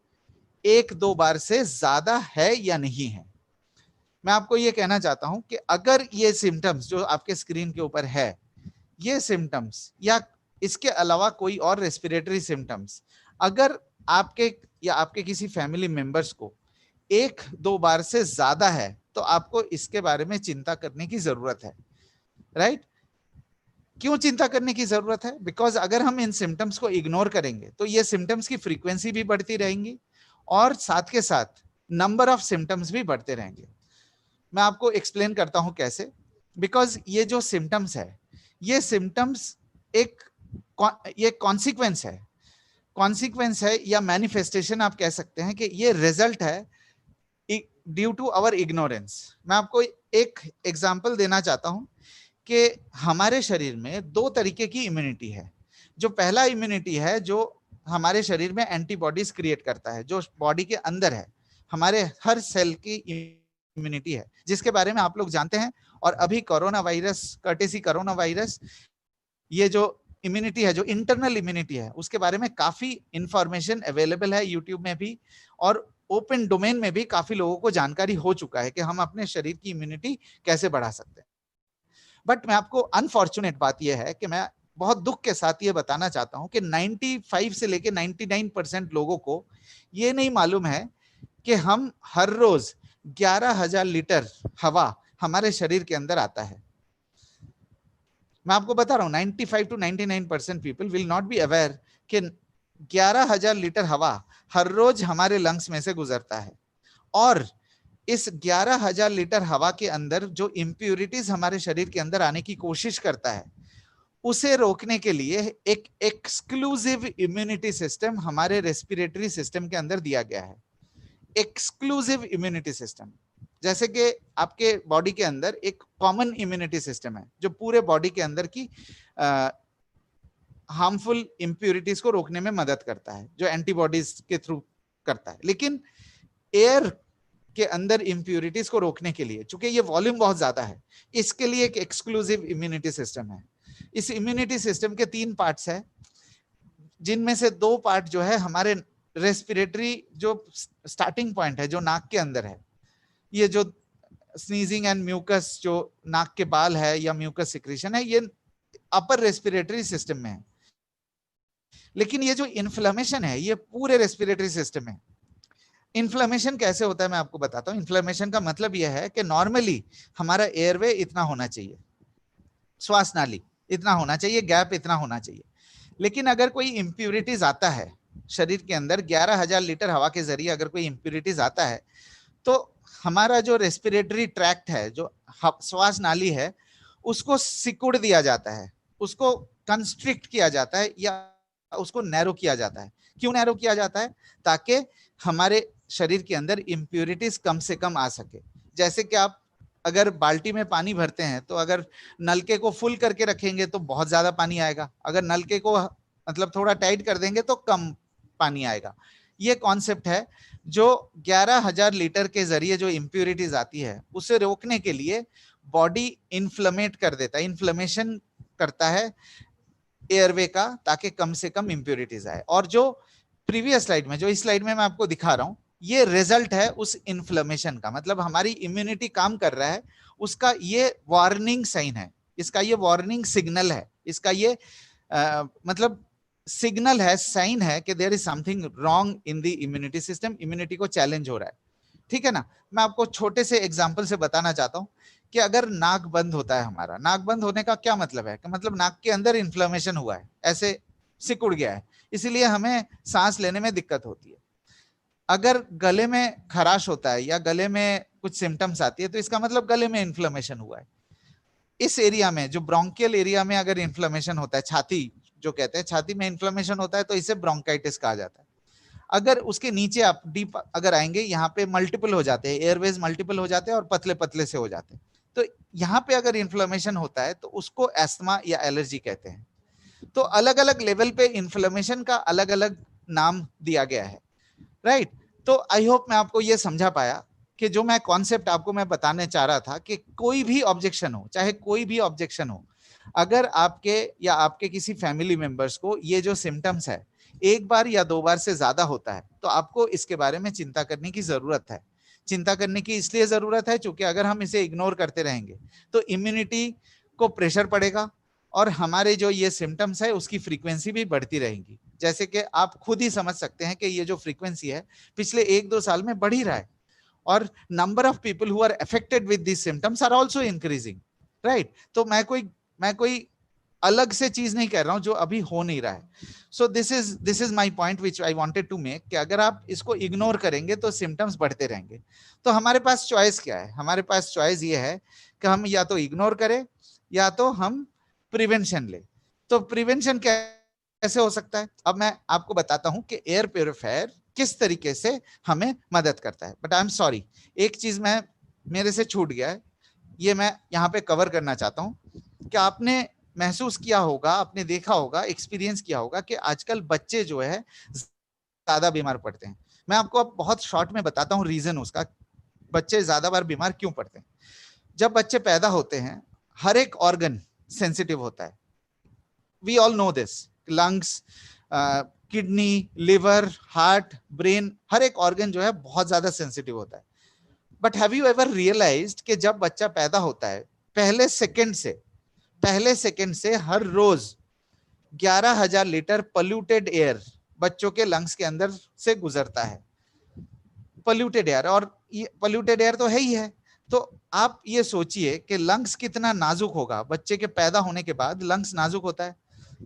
[SPEAKER 2] एक दो बार से ज्यादा है या नहीं है। मैं आपको ये कहना चाहता हूं कि अगर ये सिम्टम्स जो आपके स्क्रीन के ऊपर है, ये सिम्टम्स या इसके अलावा कोई और रेस्पिरेटरी सिम्टम्स अगर आपके या आपके किसी फैमिली मेंबर्स को एक दो बार से ज्यादा है, तो आपको इसके बारे में चिंता करने की जरूरत है, राइट? क्यों चिंता करने की जरूरत है? बिकॉज अगर हम इन सिम्टम्स को इग्नोर करेंगे तो ये सिम्टम्स की फ्रीक्वेंसी भी बढ़ती रहेंगी और साथ के साथ नंबर ऑफ सिम्टम्स भी बढ़ते रहेंगे। मैं आपको एक्सप्लेन करता हूं कैसे। बिकॉज ये जो सिम्टम्स है, ये सिम्टम्स ये कॉन्सिक्वेंस है या मैनिफेस्टेशन आप कह सकते हैं कि ये रिजल्ट है ड्यू टू आवर इग्नोरेंस। मैं आपको एक एग्जांपल देना चाहता हूं कि हमारे शरीर में दो तरीके की इम्यूनिटी है। जो पहला इम्यूनिटी है जो हमारे शरीर में एंटीबॉडीज क्रिएट करता है, जो बॉडी के अंदर है, हमारे हर सेल की इम्यूनिटी है, जिसके बारे में आप लोग जानते हैं। और अभी corona virus, courtesy corona virus, ये जो इम्यूनिटी है, जो इंटरनल इम्यूनिटी है, उसके बारे में काफी इंफॉर्मेशन अवेलेबल है यूट्यूब में भी, और ओपन डोमेन में भी काफी लोगों को जानकारी हो चुका है कि हम अपने शरीर की इम्यूनिटी कैसे बढ़ा सकते हैं। बट मैं आपको अनफॉर्चुनेट बात यह है कि मैं बहुत दुख के साथ ये बताना चाहता हूं कि 95 से लेके 99% लोगों को ये नहीं मालूम है कि हम हर रोज 11,000 लीटर हवा हमारे शरीर के अंदर आता है। मैं आपको बता रहा हूं 95 to 99% people will not be aware कि 11,000 लीटर हवा हर रोज हमारे लंग्स में से गुजरता है। और इस 11,000 लीटर हवा के अंदर जो इम्प्यूरिटीज हमारे शरीर के अंदर आने की कोशिश करता है, उसे रोकने के लिए एक एक्सक्लूसिव इम्यूनिटी सिस्टम हमारे रेस्पिरेटरी सिस्टम के अंदर दिया गया है। एक्सक्लूसिव इम्यूनिटी सिस्टम, जैसे कि आपके बॉडी के अंदर एक कॉमन इम्यूनिटी सिस्टम है जो पूरे बॉडी के अंदर की हार्मफुल इम्प्यूरिटीज को रोकने में मदद करता है, जो एंटीबॉडीज के थ्रू करता है। लेकिन एयर के अंदर इम्प्यूरिटीज को रोकने के लिए, चूंकि ये वॉल्यूम बहुत ज्यादा है, इसके लिए एक एक्सक्लूसिव इम्यूनिटी सिस्टम है। इस इम्यूनिटी सिस्टम के 3 पार्ट्स है, जिनमें से 2 पार्ट जो है हमारे रेस्पिरेटरी जो स्टार्टिंग पॉइंट है, जो नाक के अंदर है, ये जो स्नीजिंग एंड म्यूकस, जो नाक के बाल है या म्यूकस सिक्रीशन है, ये अपर रेस्पिरेटरी सिस्टम में है। लेकिन ये जो इन्फ्लेमेशन है, ये पूरे रेस्पिरेटरी सिस्टम में। इन्फ्लेमेशन कैसे होता है मैं आपको बताता हूं। इन्फ्लेमेशन का मतलब यह है कि नॉर्मली हमारा एयरवे इतना होना चाहिए, श्वास नाली इतना होना चाहिए, गैप इतना होना चाहिए। लेकिन अगर कोई इम्प्यूरिटीज आता है शरीर के अंदर, 11,000 लीटर हवा के जरिए अगर कोई इम्प्यूरिटीज आता है, तो हमारा जो रेस्पिरेटरी ट्रैक्ट है, जो श्वास नाली है, उसको सिकुड़ दिया जाता है, उसको कंस्ट्रिक्ट किया जाता है या उसको नैरो किया जाता है। क्यों नैरो किया जाता है? ताकि हमारे शरीर के अंदर इम्प्यूरिटीज कम से कम आ सके। जैसे कि आप अगर बाल्टी में पानी भरते हैं, तो अगर नलके को फुल करके रखेंगे तो बहुत ज्यादा पानी आएगा, अगर नलके को मतलब थोड़ा टाइट कर देंगे तो कम पानी आएगा। ये कॉन्सेप्ट है जो 11,000 लीटर के जरिए जो इम्प्यूरिटीज आती है, उसे रोकने के लिए बॉडी इन्फ्लेमेट कर देता है, इन्फ्लेमेशन करता है एयरवे का, ताकि कम से कम इम्प्यूरिटीज आए। और जो प्रीवियस स्लाइड में, जो इस स्लाइड में मैं आपको दिखा रहा हूं, ये रिजल्ट है उस इन्फ्लेमेशन का। मतलब हमारी इम्यूनिटी काम कर रहा है, उसका ये वार्निंग साइन है, इसका ये वार्निंग सिग्नल है, इसका ये मतलब सिग्नल है, साइन है कि there is something wrong in the immunity system, immunity को चैलेंज हो रहा है। ठीक है ना? मैं आपको छोटे से एग्जांपल से बताना चाहता हूं कि अगर नाक बंद होता है हमारा, नाक बंद होने का क्या मतलब है कि मतलब नाक के अंदर इन्फ्लेमेशन हुआ है, ऐसे सिकुड़ गया है, इसीलिए हमें सांस लेने में दिक्कत होती है। अगर गले में खराश होता है या गले में कुछ सिम्टम्स आती है, तो इसका मतलब गले में इन्फ्लेमेशन हुआ है। इस एरिया में, जो ब्रोंकियल एरिया में अगर इन्फ्लेमेशन होता है, छाती जो कहते हैं, छाती में इन्फ्लेमेशन होता है, तो इसे ब्रोंकाइटिस कहा जाता है। अगर उसके नीचे आप डीप अगर आएंगे, यहाँ पे मल्टीपल हो जाते हैं, एयरवेज मल्टीपल हो जाते हैं और पतले पतले से हो जाते हैं। तो यहाँ पे अगर इन्फ्लेमेशन होता है तो उसको अस्थमा या एलर्जी कहते हैं। तो अलग अलग लेवल पे इन्फ्लेमेशन का अलग अलग नाम दिया गया है, राइट। तो आई होप मैं आपको ये समझा पाया कि जो मैं कॉन्सेप्ट आपको मैं बताने चाह रहा था कि कोई भी ऑब्जेक्शन हो, चाहे कोई भी ऑब्जेक्शन हो, अगर आपके या आपके किसी फैमिली मेंबर्स को ये जो सिम्टम्स है एक बार या दो बार से ज्यादा होता है, तो आपको इसके बारे में चिंता करने की जरूरत है। चिंता करने की इसलिए जरूरत है क्योंकि अगर हम इसे इग्नोर करते रहेंगे तो इम्यूनिटी को प्रेशर पड़ेगा और हमारे जो ये सिम्टम्स है उसकी फ्रीक्वेंसी भी बढ़ती रहेगी। जैसे कि आप खुद ही समझ सकते हैं कि ये जो फ्रीक्वेंसी है पिछले 1-2 साल में बढ़ ही रहा है और number of people who are affected with this symptoms are also increasing, right. तो मैं कोई अलग से चीज नहीं कह रहा हूं जो अभी हो नहीं रहा है। So this is my point which I wanted to make कि अगर आप इसको इग्नोर करेंगे तो सिम्टम्स बढ़ते रहेंगे। तो हमारे पास चॉइस क्या है? हमारे पास चॉइस ये है कि हम या तो इग्नोर करें या तो हम प्रिवेंशन ले। तो प्रिवेंशन कैसे हो सकता है? अब मैं आपको बताता हूं कि एयर प्योरीफायर किस तरीके से हमें मदद करता है। बट आई एम सॉरी, एक चीज मेरे से छूट गया है, ये मैं यहाँ पे कवर करना चाहता हूँ कि आपने महसूस किया होगा, आपने देखा होगा, एक्सपीरियंस किया होगा कि आजकल बच्चे जो है ज्यादा बीमार पड़ते हैं। मैं आपको अब बहुत शॉर्ट में बताता हूँ रीजन उसका, बच्चे ज्यादा बार बीमार क्यों पड़ते हैं। जब बच्चे पैदा होते हैं हर एक ऑर्गन सेंसिटिव होता है, we all know this, lungs, kidney, liver, heart, brain, हर एक ऑर्गन जो है बहुत ज्यादा सेंसिटिव होता है। But have you ever realised कि जब बच्चा पैदा होता है पहले सेकंड से हर रोज 11,000 लीटर पोल्यूटेड एयर बच्चों के लंग्स के अंदर से गुजरता है। पोल्यूटेड एयर, और ये पोल्यूटेड एयर तो है ही है। तो आप ये सोचिए कि लंग्स कितना नाजुक होगा। बच्चे के पैदा होने के बाद लंग्स नाजुक होता है।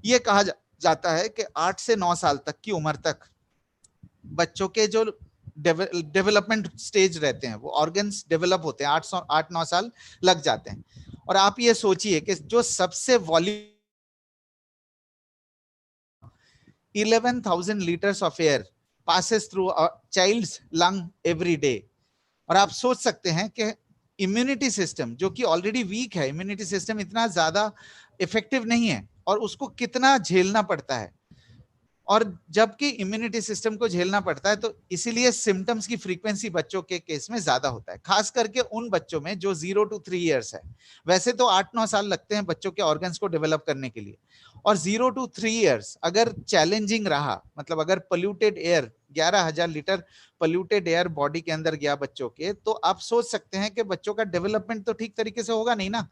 [SPEAKER 2] ये कहा जाता है कि 8 से 9 साल तक की उम्र तक बच्चों के जो डेवलपमेंट स्टेज रहते हैं, वो ऑर्गन्स डेवलप होते हैं, 8-9 साल लग जाते हैं। और आप ये सोचिए कि जो सबसे volume 11,000 liters of air passes through a child's lung every day। और आप सोच सकते हैं कि इम्यूनिटी सिस्टम जो कि ऑलरेडी वीक है, इम्यूनिटी सिस्टम इतना ज्यादा इफेक्टिव नहीं है और उसको कितना झेलना पड़ता है। और जबकि इम्यूनिटी सिस्टम को झेलना पड़ता है तो इसीलिए सिम्टम्स की फ्रीक्वेंसी बच्चों के केस में ज्यादा होता है, खास करके उन बच्चों में जो 0 to 3 years है। वैसे तो 8-9 साल लगते हैं बच्चों के ऑर्गन्स को डेवलप करने के लिए, और 0 to 3 years अगर चैलेंजिंग रहा, मतलब अगर polluted air 11,000 litre polluted air body के अंदर गया बच्चों के, तो आप सोच सकते हैं कि बच्चों का डेवलपमेंट तो ठीक तरीके से होगा नहीं ना।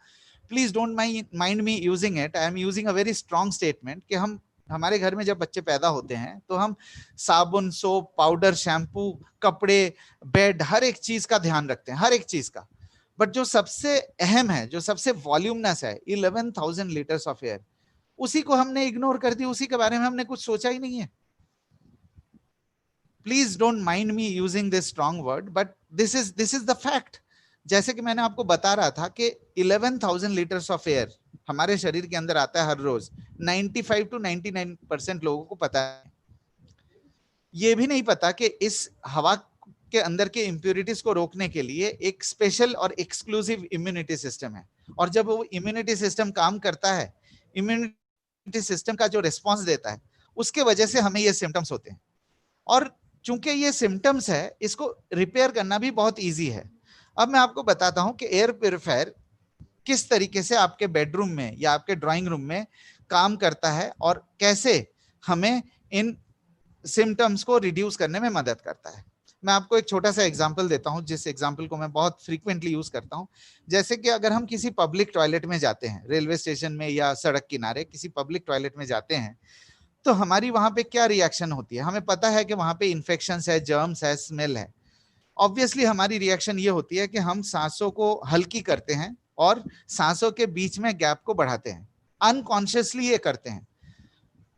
[SPEAKER 2] Please don't mind me using it, I am using a very strong statement कि हमारे घर में जब बच्चे पैदा होते हैं तो हम साबुन, सोप, पाउडर, शैम्पू, कपड़े, बेड, हर एक चीज का ध्यान रखते हैं, हर एक चीज का। बट जो सबसे अहम है, जो सबसे वॉल्यूमनस है, 11,000 लीटर्स ऑफ एयर, उसी को हमने इग्नोर कर दी, उसी के बारे में हमने कुछ सोचा ही नहीं है। Please don't mind me using this strong word, but this is the fact. जैसे कि मैंने आपको बता रहा था कि 11,000 लीटर्स ऑफ एयर हमारे शरीर के अंदर आता है हर रोज। 95 to 99% लोगों को पता है। ये भी नहीं पता कि इस हवा के अंदर के इंप्योरिटीज को रोकने के लिए एक स्पेशल और एक्सक्लूसिव इम्यूनिटी सिस्टम है। और जब वो इम्यूनिटी सिस्टम काम करता है, इम्यूनिटी सिस्टम का जो रिस्पॉन्स देता है, उसके वजह से हमें ये सिम्टम्स होते हैं। और चूंकि ये सिम्टम्स है, इसको रिपेयर करना भी बहुत ईजी है। अब मैं आपको बताता हूं कि एयर प्योरीफायर किस तरीके से आपके बेडरूम में या आपके ड्राइंग रूम में काम करता है और कैसे हमें इन सिम्टम्स को रिड्यूस करने में मदद करता है। मैं आपको एक छोटा सा एग्जांपल देता हूं, जिस एग्जांपल को मैं बहुत फ्रीक्वेंटली यूज करता हूं। जैसे कि अगर हम किसी पब्लिक टॉयलेट में जाते हैं, रेलवे स्टेशन में या सड़क किनारे किसी पब्लिक टॉयलेट में जाते हैं, तो हमारी वहां पे क्या रिएक्शन होती है? हमें पता है कि वहां पे इन्फेक्शन है, जर्म्स है, स्मेल है। ऑब्वियसली हमारी रिएक्शन ये होती है कि हम सांसों को हल्की करते हैं और सांसों के बीच में गैप को बढ़ाते हैं। अनकॉन्शियसली ये करते हैं,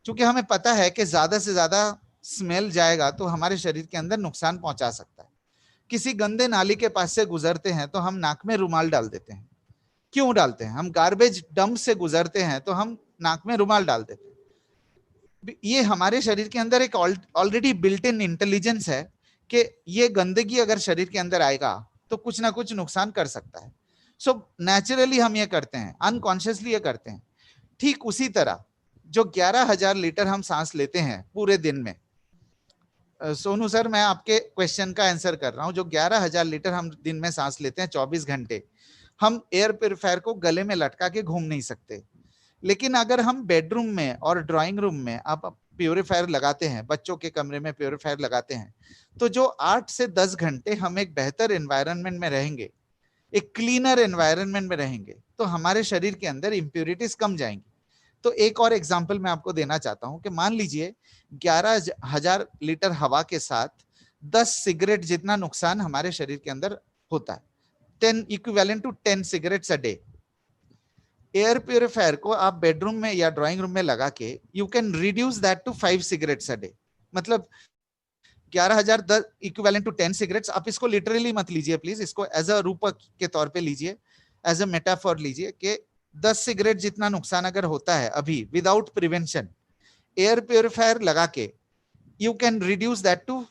[SPEAKER 2] क्योंकि हमें पता है कि ज्यादा से ज्यादा स्मेल जाएगा तो हमारे शरीर के अंदर नुकसान पहुंचा सकता है। किसी गंदे नाली के पास से गुजरते हैं तो हम नाक में रुमाल डाल देते हैं। क्यों डालते हैं? हम गार्बेज डंप से गुजरते हैं तो हम नाक में रुमाल डाल देते हैं। ये हमारे शरीर के अंदर एक ऑलरेडी बिल्ट इन इंटेलिजेंस है कि ये गंदगी अगर शरीर के अंदर आएगा तो कुछ ना कुछ नुकसान कर सकता है। सो नेचुरली हम ये करते हैं, अनकॉन्शियसली ये करते हैं। ठीक उसी तरह जो 11,000 लीटर हम सांस लेते हैं पूरे दिन में, सोनू सर मैं आपके क्वेश्चन का आंसर कर रहा हूं, जो 11,000 लीटर हम दिन में सांस लेते हैं 24 घंटे, हम एयर प्योरीफायर को गले में लटका के घूम नहीं सकते। लेकिन अगर हम बेडरूम में और ड्राइंग रूम में आप प्योरीफायर लगाते हैं, बच्चों के कमरे में प्योरीफायर लगाते हैं, तो जो 8 से 10 घंटे हम एक बेहतर एनवायरनमेंट में रहेंगे, एक क्लीनर एनवायरनमेंट में रहेंगे, तो हमारे शरीर के अंदर इंप्योरिटीज कम जाएंगी। तो एक और एग्जांपल मैं आपको देना चाहता हूं कि मान लीजिए 11,000 लीटर हवा के साथ 10 सिगरेट जितना नुकसान हमारे शरीर के अंदर होता है, 10 equivalent to 10 cigarettes a day. Air purifier को आप बेडरूम में या ड्राइंग रूम में लगा के you can reduce that to 5 cigarettes a day. मतलब 11,000 इक्विवेलेंट टू 10 सिगरेट्स। आप इसको लिटरली मत लीजिए प्लीज, इसको एज अ रूपक के तौर पे लीजिए, एज अ मेटाफॉर लीजिए कि 10 सिगरेट जितना नुकसान अगर होता है अभी विदाउट प्रिवेंशन, एयर प्योरीफायर लगा के you can reduce that to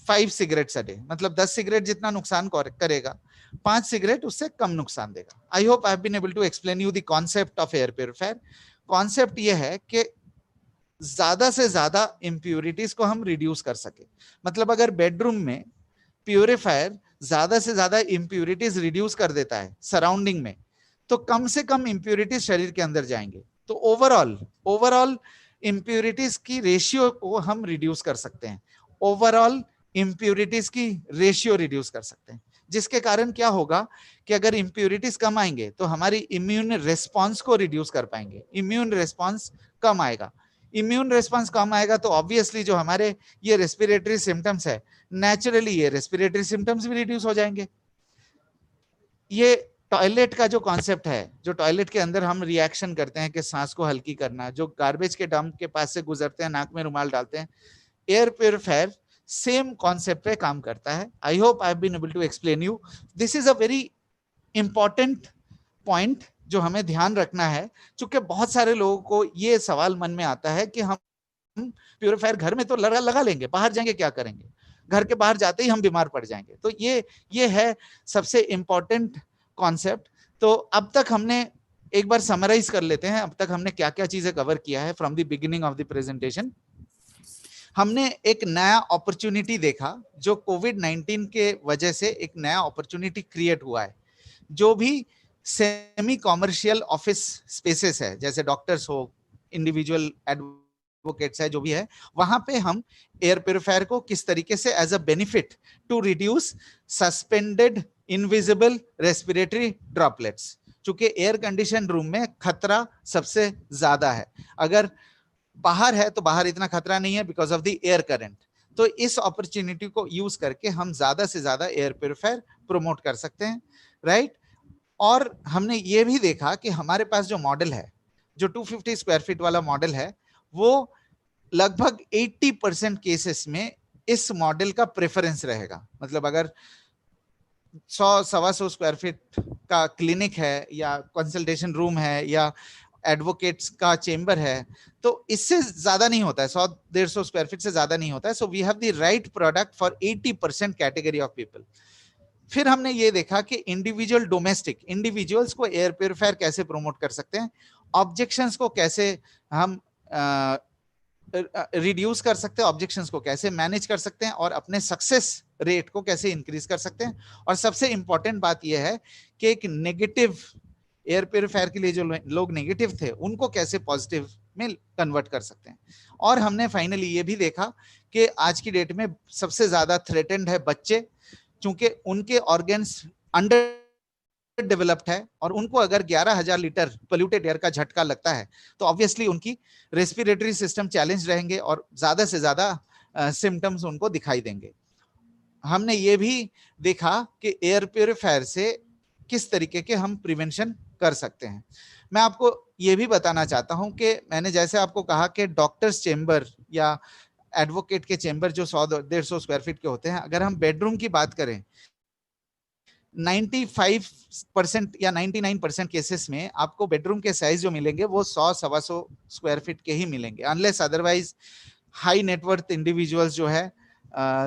[SPEAKER 2] 5 cigarettes a day. मतलब 10 सिगरेट जितना नुकसान करेगा, 5 सिगरेट उससे कम नुकसान देगा। I hope I have been able to explain you the concept of air purifier. Concept ये है कि ज्यादा से ज्यादा इंप्यूरिटीज को हम रिड्यूस कर सके। मतलब अगर बेडरूम में प्योरीफायर ज्यादा से ज्यादा इंप्यूरिटीज रिड्यूस कर देता है सराउंडिंग में, तो कम से कम इंप्यूरिटीज शरीर के अंदर जाएंगे। तो ओवरऑल इंप्यूरिटीज की रेशियो को हम रिड्यूस कर सकते हैं, ओवरऑल इंप्यूरिटीज की रेशियो रिड्यूस कर सकते हैं, जिसके कारण क्या होगा कि अगर इंप्यूरिटीज कम आएंगे तो हमारी इम्यून रेस्पॉन्स को रिड्यूस कर पाएंगे। इम्यून रेस्पॉन्स कम आएगा, इम्यून रेस्पॉन्स कम आएगा तो ऑब्वियसली जो हमारे ये रेस्पिरेटरी सिम्टम्स है, नेचुरली ये रेस्पिरेटरी सिम्टम्स भी रिड्यूस हो जाएंगे। ये टॉयलेट का जो कॉन्सेप्ट है, जो टॉयलेट के अंदर हम रिएक्शन करते हैं कि सांस को हल्की करना, जो गार्बेज के डंप के पास से गुजरते हैं, नाक में रुमाल डालते हैं, एयर प्योरीफायर सेम कॉन्सेप्ट पे काम करता है। I hope I have been able to explain you. This is a very important point जो हमें ध्यान रखना है, क्योंकि बहुत सारे लोगों को ये सवाल मन में आता है कि हम प्योरीफायर घर में तो लगा लेंगे, बाहर जाएंगे क्या करेंगे, घर के बाहर जाते ही हम बीमार पड़ जाएंगे। तो ये है सबसे इंपॉर्टेंट कॉन्सेप्ट। तो अब तक हमने एक बार समराइज कर लेते हैं, अब तक हमने क्या क्या चीजें कवर किया है from the beginning of the presentation. हमने एक नया अपॉर्चुनिटी देखा, जो कोविड-19 के वजह से एक नया अपॉर्चुनिटी क्रिएट हुआ है। जो भी सेमी कॉमर्शियल ऑफिस स्पेसेस है, जैसे डॉक्टर्स हो, इंडिविजुअल एडवोकेट्स है, जो भी है, वहां पे हम एयर प्योरीफायर को किस तरीके से as a benefit to reduce suspended invisible respiratory droplets, चूंकि एयर कंडीशन रूम में खतरा सबसे ज्यादा है। अगर बाहर है तो बाहर इतना खतरा नहीं है because of the air current. तो इस अपॉर्चुनिटी को यूज करके हम ज्यादा से ज्यादा एयर प्योरीफायर प्रोमोट कर सकते हैं, राइट। और हमने ये भी देखा कि हमारे पास जो मॉडल है, जो 250 स्क्वायर फीट वाला मॉडल है, वो लगभग 80% केसेस में इस मॉडल का प्रेफरेंस रहेगा। मतलब अगर 100-125 स्क्वायर फीट का क्लिनिक है या कंसल्टेशन रूम है या एडवोकेट्स का चेंबर है, तो इससे ज्यादा नहीं होता है, 100-150 स्क्वायर फीट से ज्यादा नहीं होता है। So we have the right product for 80% category of people. फिर हमने ये देखा कि इंडिविजुअल डोमेस्टिक इंडिविजुअल्स को एयर प्योरीफायर कैसे प्रोमोट कर सकते हैं, ऑब्जेक्शंस को कैसे हम रिड्यूस कर सकते हैं, ऑब्जेक्शंस को कैसे मैनेज कर सकते हैं, और अपने सक्सेस रेट को कैसे इंक्रीज कर सकते हैं। और सबसे इंपॉर्टेंट बात यह है कि एक नेगेटिव एयर प्योरीफायर के लिए जो लोग नेगेटिव थे, उनको कैसे पॉजिटिव में कन्वर्ट कर सकते हैं। और हमने फाइनली ये भी देखा कि आज की डेट में सबसे ज्यादा थ्रेटेंड है बच्चे, क्योंकि उनके ऑर्गन्स अंडर डेवलप्ड है, और उनको अगर 11,000 लीटर पोल्यूटेड एयर का झटका लगता है तो ऑब्वियसली उनकी रेस्पिरेटरी सिस्टम चैलेंज रहेंगे और ज्यादा से ज्यादा सिम्टम्स उनको दिखाई देंगे। हमने ये भी देखा कि एयर प्योरीफायर से किस तरीके के हम प्रिवेंशन कर सकते हैं। मैं आपको ये भी बताना चाहता हूं कि मैंने जैसे आपको कहा कि डॉक्टर्स चेंबर या एडवोकेट के चेंबर जो 100-150 स्क्वायर फीट के होते हैं, अगर हम बेडरूम की बात करें, 95% या 99% केसेस में आपको बेडरूम के साइज जो मिलेंगे वो 100-125 स्क्वायर फीट के ही मिलेंगे, unless otherwise high net worth individuals जो है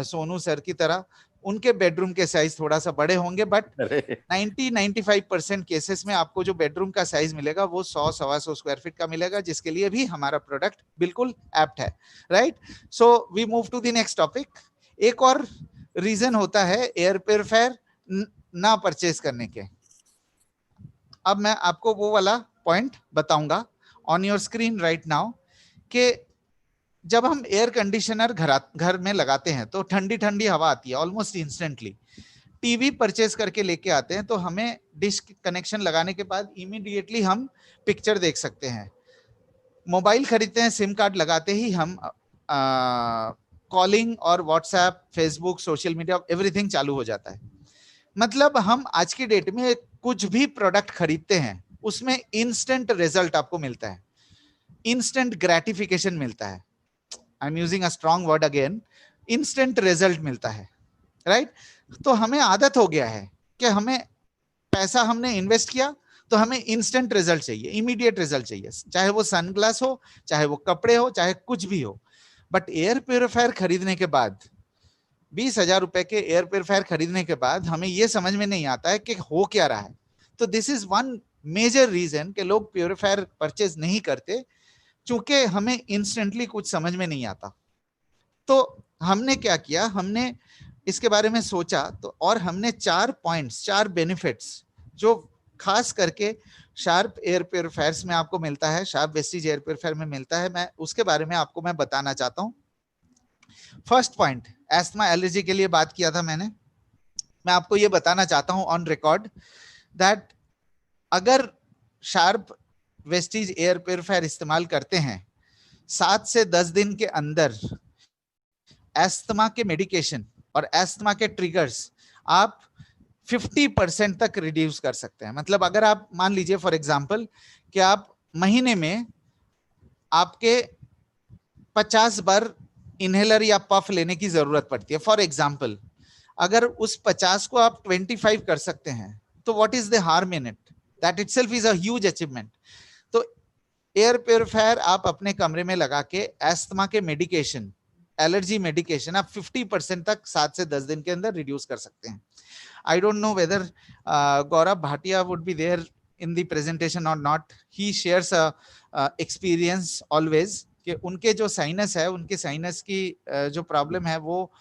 [SPEAKER 2] सोनू सर की तरह, उनके बेडरूम के साइज थोड़ा सा बड़े होंगे, बट 90-95% केसेस में आपको जो बेडरूम का साइज मिलेगा वो 100-125 स्क्वायर फीट का मिलेगा, जिसके लिए भी हमारा प्रोडक्ट बिल्कुल एप्ट है, right. So we move to the next topic. एक और रीजन होता है एयर प्योरीफायर ना परचेज करने के। अब मैं आपको वो वाला पॉइंट बताऊंगा on your screen right now, कि जब हम एयर कंडीशनर घर में लगाते हैं तो ठंडी ठंडी हवा आती है ऑलमोस्ट इंस्टेंटली। टीवी परचेज करके लेके आते हैं तो हमें डिश कनेक्शन लगाने के बाद इमीडिएटली हम पिक्चर देख सकते हैं। मोबाइल खरीदते हैं, सिम कार्ड लगाते ही हम कॉलिंग और WhatsApp, Facebook, social media, everything चालू हो जाता है। मतलब हम आज की डेट में कुछ भी प्रोडक्ट खरीदते हैं उसमें इंस्टेंट रिजल्ट आपको मिलता है, इंस्टेंट ग्रेटिफिकेशन मिलता है। I am using a strong word again, instant result मिलता है, राइट। तो हमें आदत हो गया है कि हमें पैसा हमने इन्वेस्ट किया तो हमें इंस्टेंट रिजल्ट चाहिए, इमीडिएट रिजल्ट चाहिए, चाहे वो सनग्लास हो, चाहे वो कपड़े हो, चाहे कुछ भी हो। बट एयर प्योरीफायर खरीदने के बाद, 20,000 रुपए के एयर प्योरीफायर खरीदने के बाद हमें यह समझ में नहीं आता है कि हो क्या रहा है। तो this is one major reason कि लोग प्योरीफायर परचेज नहीं करते, क्योंकि हमें इंस्टेंटली कुछ समझ में नहीं आता। तो हमने क्या किया, हमने इसके बारे में सोचा तो, और हमने 4 पॉइंट्स, 4 बेनिफिट्स जो खास करके शार्प एयर प्योरीफायर्स में आपको मिलता है, शार्प वेस्टीज एयर प्योरीफायर में मिलता है, मैं उसके बारे में आपको मैं बताना चाहता हूं। फर्स्ट पॉइंट, एस्थमा एलर्जी के लिए बात किया था मैंने। मैं आपको ये बताना चाहता हूं ऑन रिकॉर्ड दैट अगर शार्प वेस्टीज एयर प्योरीफायर इस्तेमाल करते हैं 7 से 10 दिन के अंदर एस्थमा के मेडिकेशन और एस्थमा के ट्रिगर्स आप 50% तक रिड्यूस कर सकते हैं। मतलब अगर आप मान लीजिए फॉर एग्जांपल कि आप महीने में आपके 50 बार इनहेलर या पफ लेने की जरूरत पड़ती है, फॉर एग्जांपल अगर उस 50 को आप 25 कर सकते हैं तो what is the harm in it, that itself is a huge achievement. तो एयर प्योरीफायर आप अपने कमरे में लगा के एस्थमा के मेडिकेशन, एलर्जी मेडिकेशन आप 50% तक 7 से 10 दिन के अंदर रिड्यूस कर सकते हैं। I don't know whether Gaurav Bhatia would be there in the presentation और not. He shares experience always कि उनके जो साइनस है, उनके साइनस की जो प्रॉब्लम है वो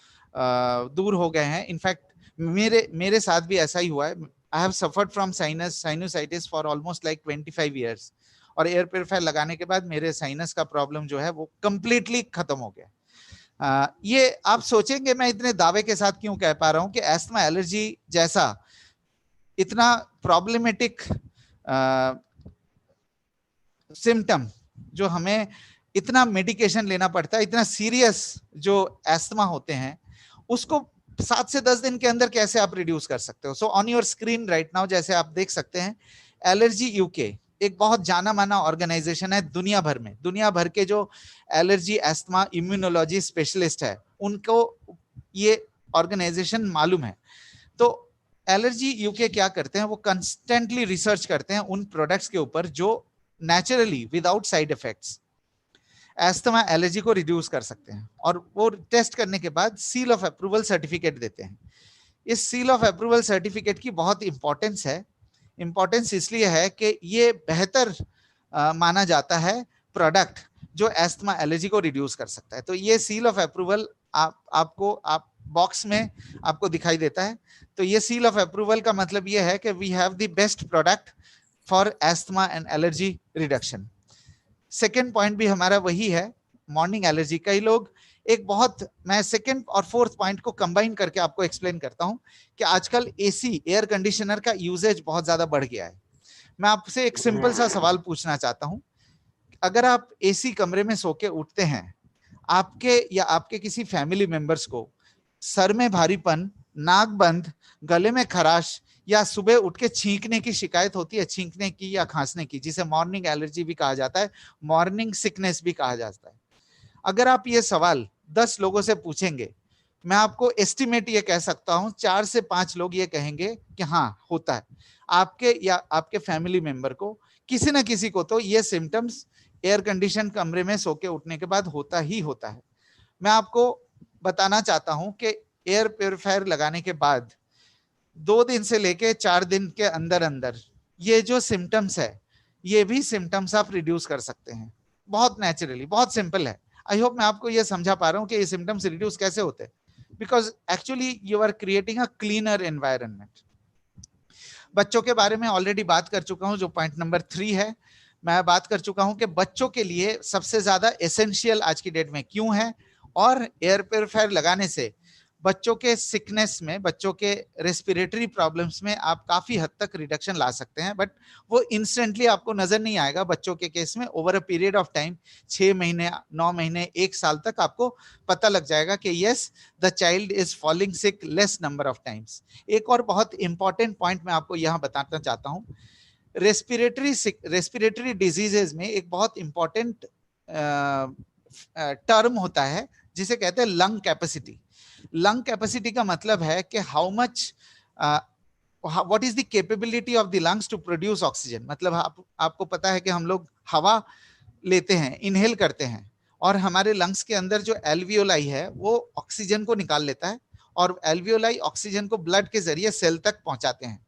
[SPEAKER 2] दूर हो गए हैं। इनफैक्ट मेरे साथ भी ऐसा ही हुआ है। I have suffered from sinusitis for almost like 25 years, और एयर प्योरीफायर लगाने के बाद मेरे साइनस का प्रॉब्लम जो है वो कंप्लीटली खत्म हो गया। ये आप सोचेंगे मैं इतने दावे के साथ क्यों कह पा रहा हूं कि एस्थमा एलर्जी जैसा इतना प्रॉब्लमेटिक सिम्टम जो हमें इतना मेडिकेशन लेना पड़ता है, इतना सीरियस जो एस्थमा होते हैं, उसको 7 से 10 दिन के अंदर कैसे आप रिड्यूस कर सकते हो। So on your screen right now जैसे आप देख सकते हैं, एलर्जी यूके एक बहुत जाना माना ऑर्गेनाइजेशन है दुनिया भर में। दुनिया भर के जो एलर्जी, एस्थमा, इम्यूनोलॉजी स्पेशलिस्ट है उनको ये ऑर्गेनाइजेशन मालूम है। तो एलर्जी यूके क्या करते हैं, वो कंस्टेंटली रिसर्च करते हैं उन प्रोडक्ट्स के ऊपर जो naturally without side effects asthma allergy को रिड्यूस कर सकते हैं, और वो टेस्ट करने के बाद सील ऑफ अप्रूवल सर्टिफिकेट देते हैं। इस सील ऑफ अप्रूवल सर्टिफिकेट की बहुत इंपॉर्टेंस है। इंपॉर्टेंस इसलिए है कि ये बेहतर माना जाता है प्रोडक्ट जो एस्थमा एलर्जी को रिड्यूस कर सकता है। तो ये सील ऑफ अप्रूवल आपको बॉक्स में आपको दिखाई देता है। तो ये सील ऑफ अप्रूवल का मतलब ये है कि we have the best product for asthma and allergy reduction. Second point भी हमारा वही है, मॉर्निंग एलर्जी। कई लोग एक बहुत, मैं सेकंड और फोर्थ पॉइंट को कंबाइन करके आपको एक्सप्लेन करता हूं कि आजकल एसी, एयर कंडीशनर का यूजेज बहुत ज्यादा बढ़ गया है। मैं आपसे एक सिंपल सा सवाल पूछना चाहता हूं, अगर आप एसी कमरे में सो के उठते हैं, आपके या आपके किसी फैमिली मेंबर्स को सर में भारीपन, नाक बंद, गले में खराश या सुबह उठ के छींकने की शिकायत होती है, छींकने की या खांसने की, जिसे मॉर्निंग एलर्जी भी कहा जाता है, मॉर्निंग सिकनेस भी कहा जाता है। अगर आप ये सवाल 10 लोगों से पूछेंगे मैं आपको एस्टिमेट ये कह सकता हूं 4 से 5 लोग ये कहेंगे कि हाँ होता है। आपके या आपके फैमिली मेंबर को, किसी ना किसी को तो ये सिम्टम्स एयर कंडीशन कमरे में सो के उठने के बाद होता ही होता है। मैं आपको बताना चाहता हूं कि एयर प्योरीफायर लगाने के बाद 2 दिन से लेके 4 दिन के अंदर अंदर ये जो सिम्टम्स है, ये भी सिम्टम्स आप रिड्यूस कर सकते हैं बहुत नेचुरली, बहुत सिंपल है। आई होप मैं आपको ये समझा पा रहा हूं कि ये सिम्टम्स रिड्यूस कैसे होते हैं, because actually you are creating a cleaner environment. बच्चों के बारे में ऑलरेडी बात कर चुका हूं, जो पॉइंट नंबर 3 है। मैं बात कर चुका हूं कि बच्चों के लिए सबसे ज्यादा एसेंशियल आज की डेट में क्यों है, और एयर प्योरीफायर लगाने से बच्चों के सिकनेस में, बच्चों के रेस्पिरेटरी प्रॉब्लम्स में आप काफी हद तक रिडक्शन ला सकते हैं। बट वो इंस्टेंटली आपको नजर नहीं आएगा बच्चों के केस में। Over a period of time 6 महीने, 9 महीने, 1 साल तक आपको पता लग जाएगा कि yes the child is falling sick less number of times. एक और बहुत इंपॉर्टेंट पॉइंट मैं आपको यहां बताना चाहता हूं, रेस्पिरेटरी डिजीजेज में एक बहुत इंपॉर्टेंट टर्म होता है जिसे कहते हैं लंग कैपेसिटी। लंग कैपेसिटी का मतलब है कि how much, what is the capability of the lungs to produce oxygen. मतलब आपको पता है कि हम लोग हवा लेते हैं, इनहेल करते हैं, और हमारे लंग्स के अंदर जो एल्वियोलाई है वो ऑक्सीजन को निकाल लेता है, और एल्वियोलाई ऑक्सीजन को ब्लड के जरिए सेल तक पहुंचाते हैं।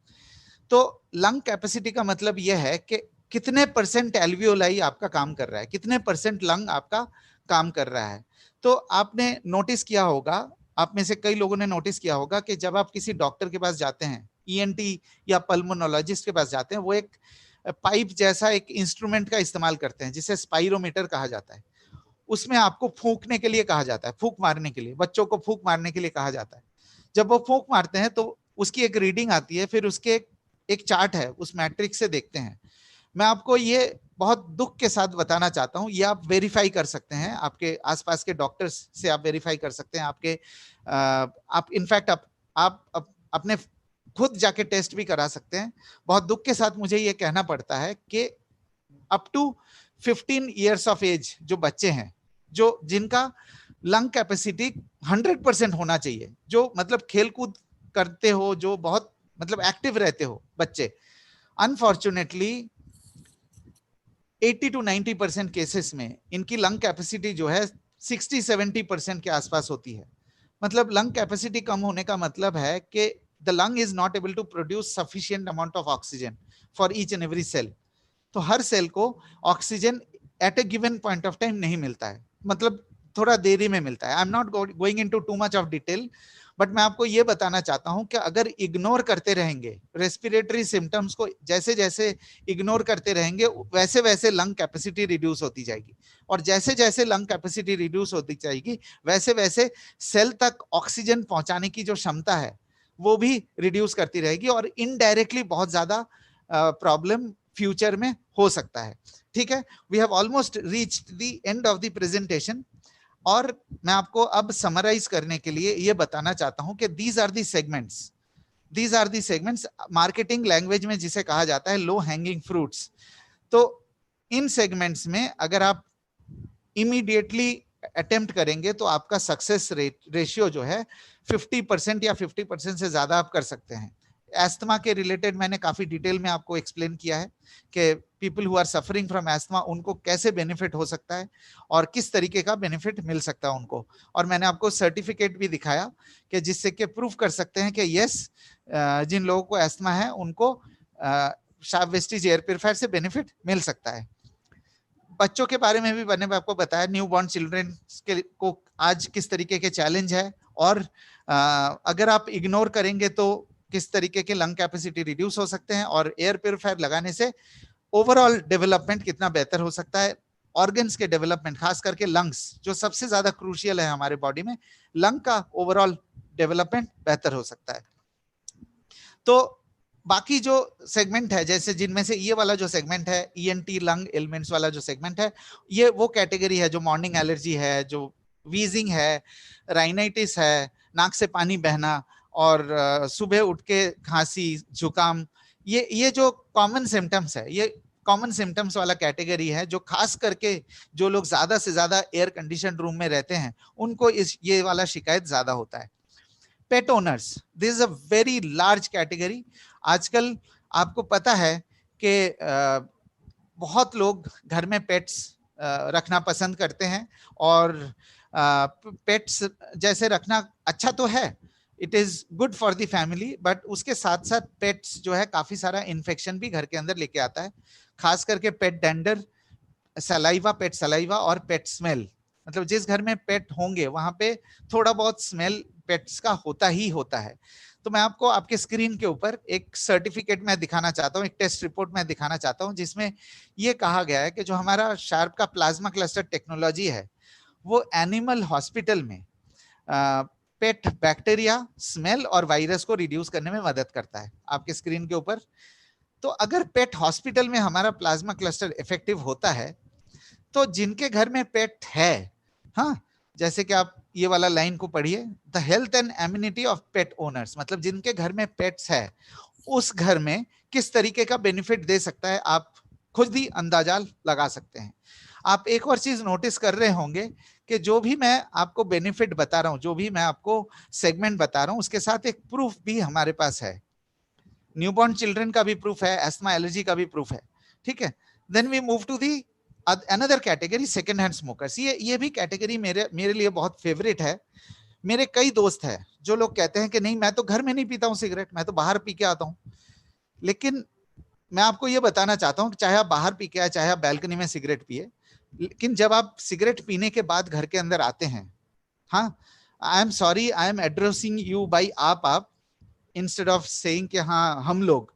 [SPEAKER 2] तो लंग कैपेसिटी का मतलब यह है कि कितने परसेंट एल्वियोलाई आपका काम कर रहा है, कितने परसेंट लंग आपका काम कर रहा है। तो आपने नोटिस किया होगा, आप में से कई लोगों ने नोटिस किया होगा कि जब आप किसी डॉक्टर के पास जाते हैं, ईएनटी या पल्मोनोलॉजिस्ट के पास जाते हैं, वो एक पाइप जैसा एक इंस्ट्रूमेंट का इस्तेमाल करते हैं जिसे स्पाइरोमीटर कहा जाता है। उसमें आपको फूंकने के लिए कहा जाता है, फूंक मारने के लिए, बच्चों को फूंक मारने के लिए कहा जाता है। जब वो फूंक मारते हैं तो उसकी एक रीडिंग आती है, फिर उसके एक चार्ट है, उस मैट्रिक्स से देखते हैं। मैं आपको ये बहुत दुख के साथ बताना चाहता हूं, ये आप वेरीफाई कर सकते हैं, आपके आसपास के डॉक्टर्स से आप वेरीफाई कर सकते हैं, आपके आप इनफैक्ट आप अपने खुद जाके टेस्ट भी करा सकते हैं। बहुत दुख के साथ मुझे ये कहना पड़ता है कि up to 15 years of age जो बच्चे हैं, जो जिनका लंग कैपेसिटी 100% होना चाहिए, जो मतलब खेल कूद करते हो, जो बहुत मतलब एक्टिव रहते हो बच्चे, अनफॉर्चुनेटली 80 to 90% केसेस में इनकी लंग कैपेसिटी जो है 60-70% के आसपास होती है। मतलब लंग कैपेसिटी कम होने का मतलब है कि the lung is not able to produce sufficient amount of oxygen for each and every cell. तो हर सेल को oxygen at a given point of time नहीं मिलता है, मतलब थोड़ा देरी में मिलता है। I am not going into too much of detail, but मैं आपको यह बताना चाहता हूं कि अगर इग्नोर करते रहेंगे रेस्पिरेटरी सिम्टम्स को, जैसे जैसे इग्नोर करते रहेंगे वैसे वैसे लंग कैपेसिटी रिड्यूस होती जाएगी, और जैसे जैसे लंग कैपेसिटी रिड्यूस होती जाएगी वैसे वैसे सेल तक ऑक्सीजन पहुंचाने की जो क्षमता है वो भी रिड्यूस करती रहेगी, और इनडायरेक्टली बहुत ज्यादा प्रॉब्लम फ्यूचर में हो सकता है। ठीक है, we have almost reached the end of the presentation, और मैं आपको अब समराइज करने के लिए ये बताना चाहता हूं कि these are the segments marketing language में जिसे कहा जाता है लो हैंगिंग फ्रूट्स। तो इन सेगमेंट्स में अगर आप इमीडिएटली अटेम्प्ट करेंगे तो आपका सक्सेस रेशियो जो है 50% या 50% से ज्यादा आप कर सकते हैं। एस्थमा के रिलेटेड मैंने काफी डिटेल में आपको एक्सप्लेन किया है कि people who are suffering from asthma उनको कैसे बेनिफिट हो सकता है और किस तरीके का बेनिफिट मिल सकता है उनको, और मैंने आपको सर्टिफिकेट भी दिखाया कि जिससे कि प्रूफ कर सकते हैं कि यस जिन लोगों को एस्थमा है उनको शार्प वेस्टेज एयर प्योरीफायर से बेनिफिट मिल सकता है। बच्चों के बारे में भी मैंने आपको बताया, न्यू बॉर्न चिल्ड्रन के को आज किस तरीके के चैलेंज है, और अगर आप इग्नोर करेंगे तो किस तरीके के लंग कैपेसिटी रिड्यूस हो सकते हैं, और एयर प्योरीफायर लगाने से ओवरऑल डेवलपमेंट कितना बेहतर हो सकता है। ऑर्गन्स के डेवलपमेंट, खास करके लंग्स जो सबसे ज्यादा क्रूशियल है हमारे बॉडी में, लंग का ओवरऑल डेवलपमेंट बेहतर हो सकता है। तो बाकी जो सेगमेंट है, जैसे जिनमें से ये वाला जो सेगमेंट है ईएनटी लंग एलिमेंट्स वाला जो सेगमेंट है, ये वो कैटेगरी है जो मॉर्निंग एलर्जी है, जो वीजिंग है, राइनाइटिस है, नाक से पानी बहना, और सुबह उठ के खांसी, जुकाम, ये जो कॉमन सिम्टम्स है, ये कॉमन सिम्टम्स वाला कैटेगरी है, जो खास करके जो लोग ज्यादा से ज्यादा एयर कंडीशन रूम में रहते हैं उनको ये वाला शिकायत ज्यादा होता है। Pet owners, this is a very large category. आजकल आपको पता है कि बहुत लोग घर में पेट्स रखना पसंद करते हैं, और पेट्स जैसे रखना अच्छा तो है, it is good for the family, but उसके साथ साथ पेट्स जो है काफी सारा इन्फेक्शन भी घर के अंदर लेके आता है, खास करके पेट डेंडर, सलाइवा, पेट सलाइवा और पेट स्मेल। मतलब जिस घर में पेट होंगे वहां पे थोड़ा बहुत स्मेल पेट्स का होता ही होता है। तो मैं आपको आपके स्क्रीन के ऊपर एक सर्टिफिकेट में दिखाना चाहता हूँ, एक टेस्ट रिपोर्ट में दिखाना चाहता हूँ, जिसमें ये कहा गया है कि जो हमारा शार्प का प्लाज्मा क्लस्टर टेक्नोलॉजी है वो एनिमल हॉस्पिटल में पेट बैक्टीरिया, स्मेल और वायरस को रिड्यूस करने में मदद करता है, आपके स्क्रीन के ऊपर। तो अगर पेट हॉस्पिटल में हमारा प्लाज्मा क्लस्टर इफेक्टिव होता है, तो जिनके घर में पेट है, हाँ, जैसे कि आप ये वाला लाइन को पढ़िए, the health and immunity of pet owners, मतलब जिनके घर में पेट्स है उस घर में किस तरीके का बेनिफिट दे सकता है, आप खुद ही अंदाजा लगा सकते हैं। आप एक और चीज नोटिस कर रहे होंगे कि जो भी मैं आपको बेनिफिट बता रहा हूं, जो भी मैं आपको सेगमेंट बता रहा हूं, उसके साथ एक प्रूफ भी हमारे पास है। न्यूबॉर्न चिल्ड्रन का भी प्रूफ है, एस्थमा एलर्जी का भी प्रूफ है, ठीक है। Then we move to the another category, second hand smokers. ये भी कैटेगरी मेरे लिए बहुत फेवरेट है। मेरे कई दोस्त हैं जो लोग कहते हैं कि नहीं, मैं तो घर में नहीं पीता हूँ सिगरेट, मैं तो बाहर पी के आता हूँ। लेकिन मैं आपको ये बताना चाहता हूँ कि चाहे आप बाहर पी के आए, चाहे आप बैल्कनी में सिगरेट पिए, लेकिन जब आप सिगरेट पीने के बाद घर के अंदर आते हैं, हाँ, आई am sorry, I am addressing you by आप इंस्टेड ऑफ सेइंग कि हाँ हम लोग,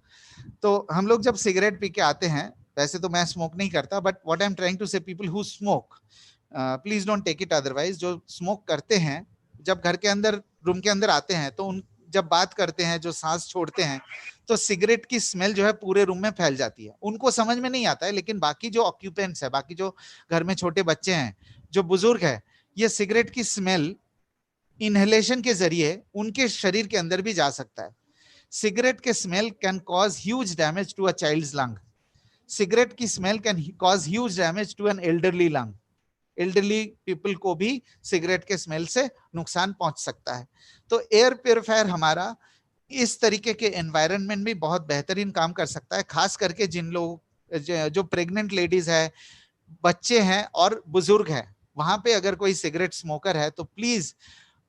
[SPEAKER 2] तो हम लोग जब सिगरेट पी के आते हैं, वैसे तो मैं स्मोक नहीं करता, but what I am trying to say, people who smoke, please don't take it otherwise, जो स्मोक करते हैं जब घर के अंदर, रूम के अंदर आते हैं, तो उन जब बात करते हैं, जो सांस छोड़ते हैं, तो सिगरेट की स्मेल जो है पूरे रूम में फैल जाती है। उनको समझ में नहीं आता है, लेकिन बाकी जो ऑक्यूपेंट्स है, बाकी जो घर में छोटे बच्चे हैं, जो बुजुर्ग है, ये सिगरेट की स्मेल इनहेलेशन के जरिए उनके शरीर के अंदर भी जा सकता है। सिगरेट के smell can cause huge damage to a child's lung. Cigarette की smell can cause huge damage to an elderly lung. Elderly people को भी सिगरेट के स्मेल से नुकसान पहुंच सकता है। तो एयर प्योरीफायर हमारा इस तरीके के एनवायरनमेंट में बहुत बेहतरीन काम कर सकता है, खास करके जिन लोग जो प्रेग्नेंट लेडीज है, बच्चे हैं और बुजुर्ग हैं, वहां पे अगर कोई सिगरेट स्मोकर है तो प्लीज,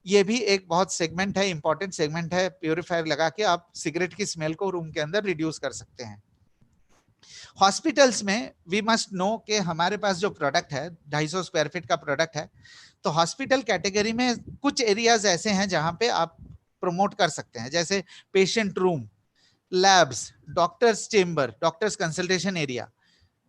[SPEAKER 2] ये भी एक बहुत सेगमेंट है, इंपॉर्टेंट सेगमेंट है, प्योरीफायर लगा के आप सिगरेट की स्मेल को रूम के अंदर रिड्यूस कर सकते हैं। हॉस्पिटल्स में वी मस्ट नो कि हमारे पास जो प्रोडक्ट है 250 स्क्वायर फीट का प्रोडक्ट है, तो हॉस्पिटल कैटेगरी में कुछ एरियाज ऐसे हैं जहां पे आप प्रमोट कर सकते हैं, जैसे patient room, labs, doctors chamber, doctors consultation area.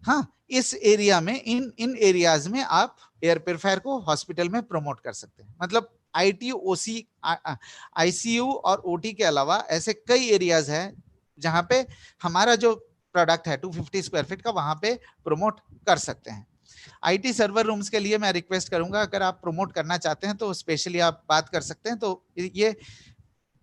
[SPEAKER 2] हाँ, इस एरिया में, इन एरियाज में आप एयर प्योरीफायर को हॉस्पिटल में प्रमोट कर सकते हैं। मतलब आईटी, ओसी, आईसीयू और ओटी के अलावा ऐसे कई एरियाज हैं जहां पे हमारा जो प्रोडक्ट है 250 स्क्वायर फीट का, वहां पे प्रमोट कर सकते हैं। आईटी सर्वर रूम्स के लिए मैं रिक्वेस्ट करूंगा, अगर आप प्रमोट करना चाहते हैं तो स्पेशली आप बात कर सकते हैं, तो ये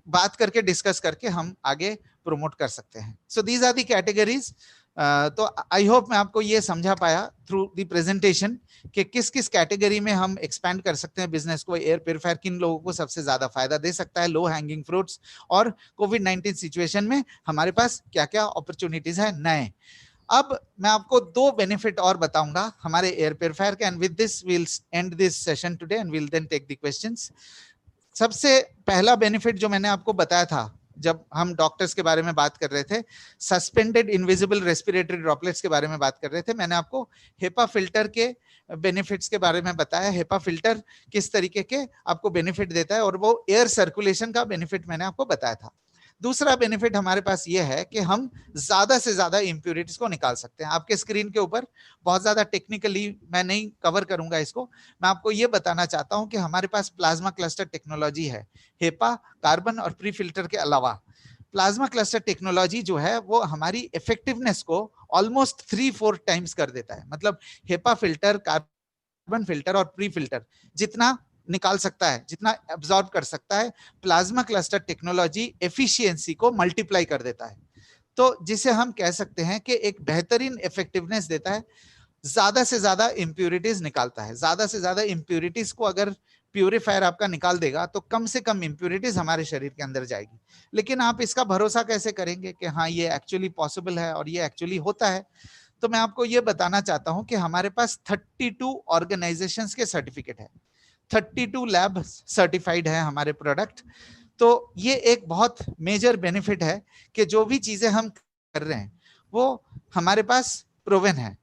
[SPEAKER 2] बात करके डिस्कस करके हम आगे प्रमोट कर सकते हैं। So these are the categories. तो आई होप मैं आपको ये समझा पाया थ्रू द प्रेजेंटेशन कि किस किस कैटेगरी में हम एक्सपैंड कर सकते हैं बिजनेस को। एयर प्योरीफायर किन लोगों को सबसे ज्यादा फायदा दे सकता है, लो हैंगिंग फ्रूट्स, और कोविड-19 सिचुएशन में हमारे पास क्या क्या अपॉर्चुनिटीज है नए। अब मैं आपको दो बेनिफिट और बताऊंगा हमारे एयर प्योरीफायर के, and with this we will end this session today and we will then take the questions. सबसे पहला बेनिफिट जो मैंने आपको बताया था जब हम डॉक्टर्स के बारे में बात कर रहे थे, सस्पेंडेड इनविजिबल रेस्पिरेटरी ड्रॉपलेट्स के बारे में बात कर रहे थे, मैंने आपको हेपा फिल्टर के बेनिफिट्स के बारे में बताया। हेपा फिल्टर किस तरीके के आपको बेनिफिट देता है, और वो एयर सर्कुलेशन का बेनिफिट मैंने आपको बताया था। दूसरा बेनिफिट हमारे पास ये है कि हम ज्यादा से ज्यादा इंप्यूरिटीज को निकाल सकते हैं। आपके स्क्रीन के ऊपर बहुत ज्यादा टेक्निकली मैं नहीं कवर करूंगा इसको, मैं आपको ये बताना चाहता हूं कि हमारे पास प्लाज्मा क्लस्टर टेक्नोलॉजी है। हेपा, कार्बन और प्री फिल्टर के अलावा प्लाज्मा क्लस्टर टेक्नोलॉजी जो है वो हमारी इफेक्टिवनेस को ऑलमोस्ट 3-4 टाइम्स कर देता है। मतलब हेपा फिल्टर, कार्बन फिल्टर और प्री फिल्टर जितना निकाल सकता है, जितना एब्जॉर्ब कर सकता है, प्लाज्मा क्लस्टर टेक्नोलॉजी एफिशिएंसी को मल्टीप्लाई कर देता है। तो जिसे हम कह सकते हैं कि एक बेहतरीन इफेक्टिवनेस देता है, ज्यादा से ज्यादा इंप्यूरिटीज निकालता है। ज्यादा से ज्यादा इंप्यूरिटीज को अगर प्यूरिफायर आपका निकाल देगा तो कम से कम इंप्यूरिटीज हमारे शरीर के अंदर जाएगी। लेकिन आप इसका भरोसा कैसे करेंगे कि हाँ ये एक्चुअली पॉसिबल है और ये एक्चुअली होता है? तो मैं आपको ये बताना चाहता हूं कि हमारे पास 32 ऑर्गेनाइजेशंस के सर्टिफिकेट है, 32 लैब सर्टिफाइड है हमारे प्रोडक्ट। तो ये एक बहुत मेजर बेनिफिट है कि जो भी चीजें हम कर रहे हैं वो हमारे पास प्रूवन है।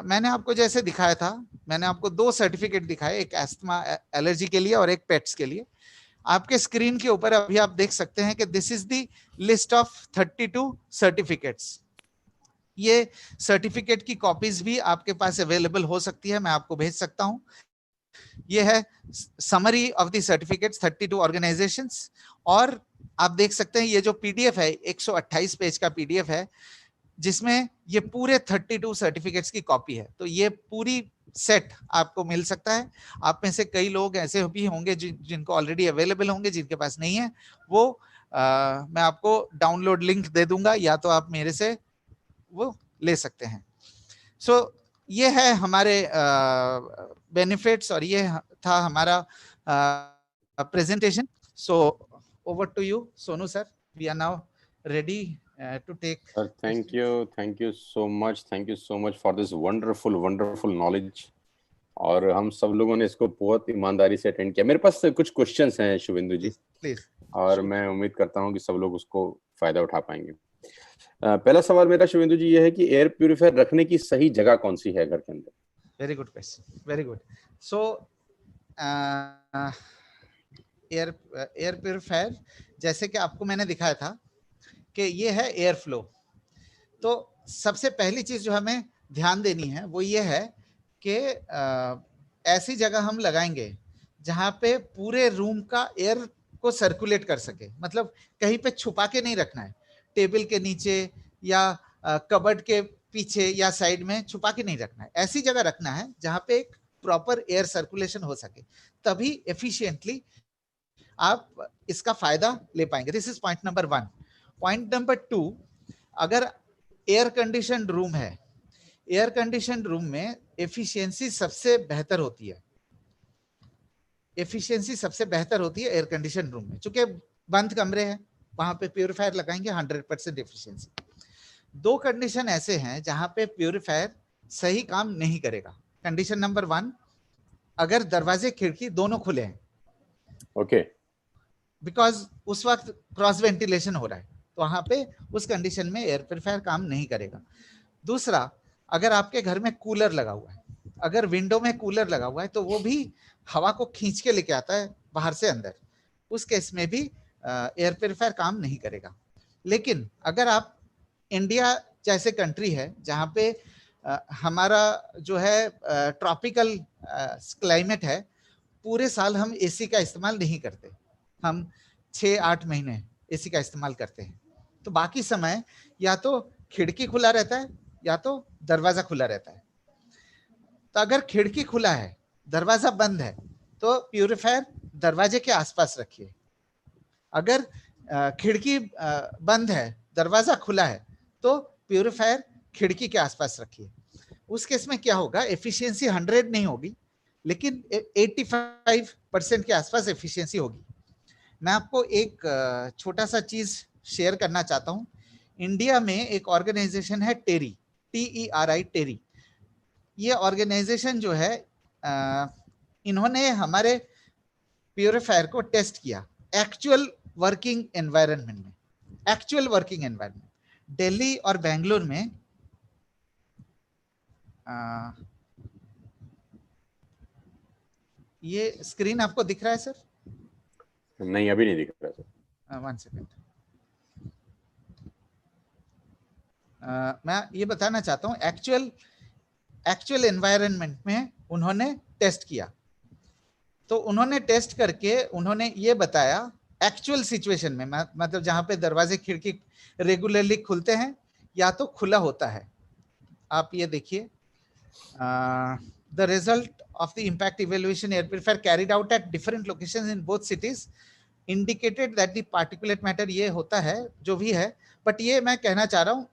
[SPEAKER 2] मैंने आपको जैसे दिखाया था, मैंने आपको 2 सर्टिफिकेट दिखाए, एक एस्थमा एलर्जी के लिए और एक पेट्स के लिए। आपके स्क्रीन के ऊपर अभी आप देख सकते हैं कि this is the list of 32 certificates. ये सर्टिफिकेट की कॉपीज भी आपके पास अवेलेबल हो सकती है, मैं आपको भेज सकता हूं। ये है summary of the certificates 32 organisations. और आप देख सकते हैं ये जो पीडीएफ है 128 पेज का पीडीएफ है, जिसमें ये पूरे 32 सर्टिफिकेट्स की कॉपी है। तो ये पूरी सेट आपको मिल सकता है। आप में से कई लोग ऐसे भी होंगे जिनको ऑलरेडी अवेलेबल होंगे, जिनके पास नहीं है वो मैं आपको डाउनलोड लिंक दे दूंगा, या तो आप मेरे से वो ले सकते हैं। सो ये है हमारे बेनिफिट्स और ये था हमारा presentation. So over to you Sonu sir, we are now ready to take.
[SPEAKER 1] Sir, thank you so much for this wonderful knowledge. और हम सब लोगों ने इसको बहुत ईमानदारी से अटेंड किया। मेरे पास कुछ क्वेश्चंस हैं शुभेंदु जी,
[SPEAKER 2] प्लीज,
[SPEAKER 1] और मैं उम्मीद करता हूं कि सब लोग उसको फायदा उठा पाएंगे। पहला सवाल मेरा शुभेंदु जी ये है कि एयर प्यूरिफायर रखने की सही जगह कौन सी है घर के अंदर?
[SPEAKER 2] Very good question, very good. सो एयर प्यूरिफायर, जैसे कि आपको मैंने दिखाया था कि ये है एयर फ्लो। तो सबसे पहली चीज जो हमें ध्यान देनी है वो ये है कि ऐसी जगह हम लगाएंगे जहां पे पूरे रूम का एयर को सर्कुलेट कर सके। मतलब कहीं पे छुपा के नहीं रखना है, टेबल के नीचे या कबर्ड के पीछे या साइड में छुपा के नहीं रखना है। ऐसी जगह रखना है जहां पे एक प्रॉपर एयर सर्कुलेशन हो सके, तभी एफिशिएंटली आप इसका फायदा ले पाएंगे। This is point number 1। Point number 2, अगर एयर कंडीशन रूम है, एयर कंडीशन रूम में एफिशिएंसी सबसे बेहतर होती है। एफिशिएंसी सबसे बेहतर होती है एयर कंडीशन रूम में, चूंकि बंद कमरे हैं, वहां पे प्यूरिफायर लगाएंगे 100% एफिशिएंसी। 2 कंडीशन ऐसे हैं जहां पे प्यूरिफायर सही काम नहीं करेगा। कंडीशन नंबर 1, अगर दरवाजे खिड़की दोनों खुले हैं,
[SPEAKER 1] ओके,
[SPEAKER 2] बिकॉज उस वक्त क्रॉस वेंटिलेशन हो रहा है, तो वहां पे उस कंडीशन में एयर प्यूरिफायर काम नहीं करेगा। दूसरा, अगर आपके घर में कूलर लगा हुआ है, अगर विंडो में कूलर लगा हुआ है तो वो भी हवा को खींच के लेके आता है बाहर से अंदर, उस केस में भी एयर प्यूरिफायर काम नहीं करेगा। लेकिन अगर आप इंडिया जैसे कंट्री है जहाँ पे हमारा जो है ट्रॉपिकल क्लाइमेट है, पूरे साल हम एसी का इस्तेमाल नहीं करते, हम 6-8 महीने एसी का इस्तेमाल करते हैं। तो बाकी समय या तो खिड़की खुला रहता है या तो दरवाजा खुला रहता है। तो अगर खिड़की खुला है, दरवाजा बंद है, तो प्यूरिफायर दरवाजे के आसपास रखिए। अगर खिड़की बंद है, दरवाजा खुला है, तो प्यूरिफायर खिड़की के आसपास रखिए। उस केस में क्या होगा, एफिशिएंसी 100 नहीं होगी, लेकिन 85% के आसपास एफिशिएंसी होगी। मैं आपको एक छोटा सा चीज शेयर करना चाहता हूं। इंडिया में एक ऑर्गेनाइजेशन है टेरी, TERI, टेरी। ये ऑर्गेनाइजेशन जो है इन्होंने हमारे प्यूरिफायर को टेस्ट किया एक्चुअल वर्किंग एनवायरनमेंट में, एक्चुअल वर्किंग एनवायरनमेंट दिल्ली और बेंगलुरु में। ये स्क्रीन आपको दिख रहा है सर?
[SPEAKER 1] नहीं, अभी नहीं दिख रहा सर।
[SPEAKER 2] 1 सेकेंड। मैं ये बताना चाहता हूँ, एक्चुअल एनवायरनमेंट में उन्होंने टेस्ट किया। तो उन्होंने टेस्ट करके उन्होंने ये बताया एक्चुअल सिचुएशन में, मतलब जहां पे दरवाजे खिड़की रेगुलरली खुलते हैं या तो खुला होता है। आप ये देखिए, the result of the impact evaluation air purifier carried out at different locations in both cities indicated that the particulate matter ये होता है जो भी है, बट ये मैं कहना चाह रहा हूँ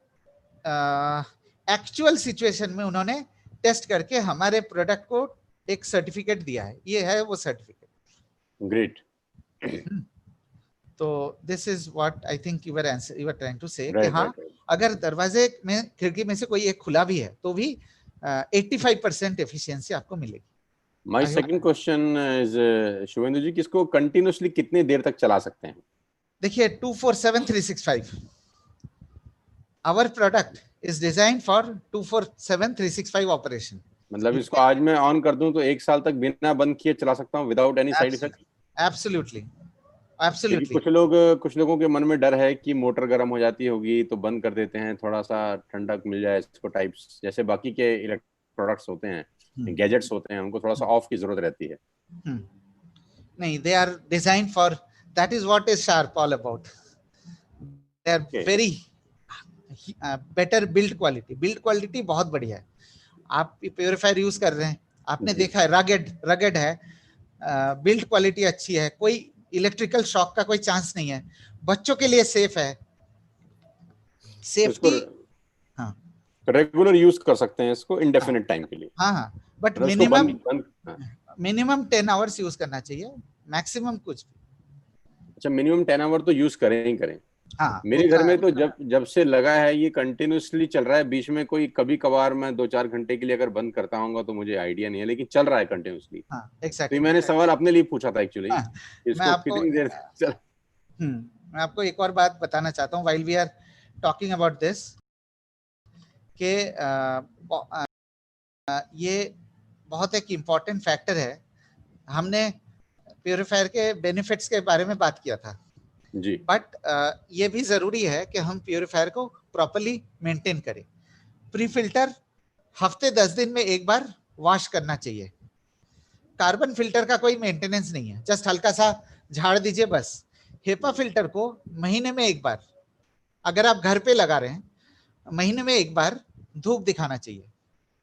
[SPEAKER 2] एक्चुअल सिचुएशन में उन्होंने टेस्ट करके हमारे प्रोडक्ट को एक सर्टिफिकेट दिया है, ये है वो सर्टिफिकेट।
[SPEAKER 1] ग्रेट।
[SPEAKER 2] तो this is what I think you were trying to say कि
[SPEAKER 1] राइट
[SPEAKER 2] हाँ,
[SPEAKER 1] राइट।
[SPEAKER 2] अगर दरवाजे में खिड़की में से कोई एक खुला भी है तो भी 85% एफिशिएंसी आपको मिलेगी।
[SPEAKER 1] My second question is Shubhendu ji, किसको कंटिन्यूअसली कितने देर तक चला सकते हैं?
[SPEAKER 2] देखिए 24/7/365 our product is design for 24/7/365 operation.
[SPEAKER 1] मतलब इसको आज मैं ऑन कर दूं तो 1 साल तक बिना बंद किए चला सकता हूं without any side effect?
[SPEAKER 2] Absolutely
[SPEAKER 1] क्योंकि
[SPEAKER 2] एब्सोल्युटली।
[SPEAKER 1] कुछ लोगों के मन में डर है कि मोटर गर्म हो जाती होगी तो बंद कर देते हैं, थोड़ा सा ठंडक मिल जाए इसको, टाइप्स जैसे बाकी के इलेक्ट्रिक प्रोडक्ट्स होते हैं, गैजेट्स होते हैं, उनको थोड़ा सा ऑफ की जरूरत रहती है।
[SPEAKER 2] नहीं, they are design for that is what is Sharp all about. They are very better build quality बहुत बढ़िया है। आप प्योरीफायर यूज कर रहे हैं, आपने देखा है रगेड है, बिल्ड क्वालिटी अच्छी है, कोई इलेक्ट्रिकल शॉक का कोई चांस नहीं है, बच्चों के लिए सेफ है, सेफ्टी। हाँ,
[SPEAKER 1] रेगुलर यूज कर सकते हैं इसको इंडेफिनिट टाइम के लिए।
[SPEAKER 2] हाँ, बट मिनिमम 10 आवर्स यूज करना चाहिए, मैक्सिमम कुछ भी।
[SPEAKER 1] अच्छा, मिनिमम 10 आवर तो यूज करें ही करें।
[SPEAKER 2] हाँ,
[SPEAKER 1] मेरे घर में तो जब से लगा है ये कंटिन्यूअसली चल रहा है, बीच में कोई कभी कभार मैं 2-4 घंटे के लिए अगर बंद करता हूँ तो मुझे आइडिया नहीं है, लेकिन चल रहा है कंटिन्यूअसली।
[SPEAKER 2] हाँ, exactly.
[SPEAKER 1] तो मैंने सवाल अपने लिए पूछा था एक्चुअली, इसको कितनी देर चल।
[SPEAKER 2] मैं आपको एक और बात बताना चाहता हूँ while we are talking about this, कि ये बहुत एक इम्पॉर्टेंट फैक्टर है। हमने प्यूरीफायर के बेनिफिट्स के बारे में बात किया था
[SPEAKER 1] जी,
[SPEAKER 2] बट ये भी जरूरी है कि हम प्यूरीफायर को प्रॉपर्ली मेंटेन करें। प्री फिल्टर हफ्ते 10 दिन में एक बार वॉश करना चाहिए। कार्बन फिल्टर का कोई मेंटेनेंस नहीं है, जस्ट हल्का सा झाड़ दीजिए बस। हेपा फिल्टर को महीने में एक बार, अगर आप घर पे लगा रहे हैं, महीने में एक बार धूप दिखाना चाहिए।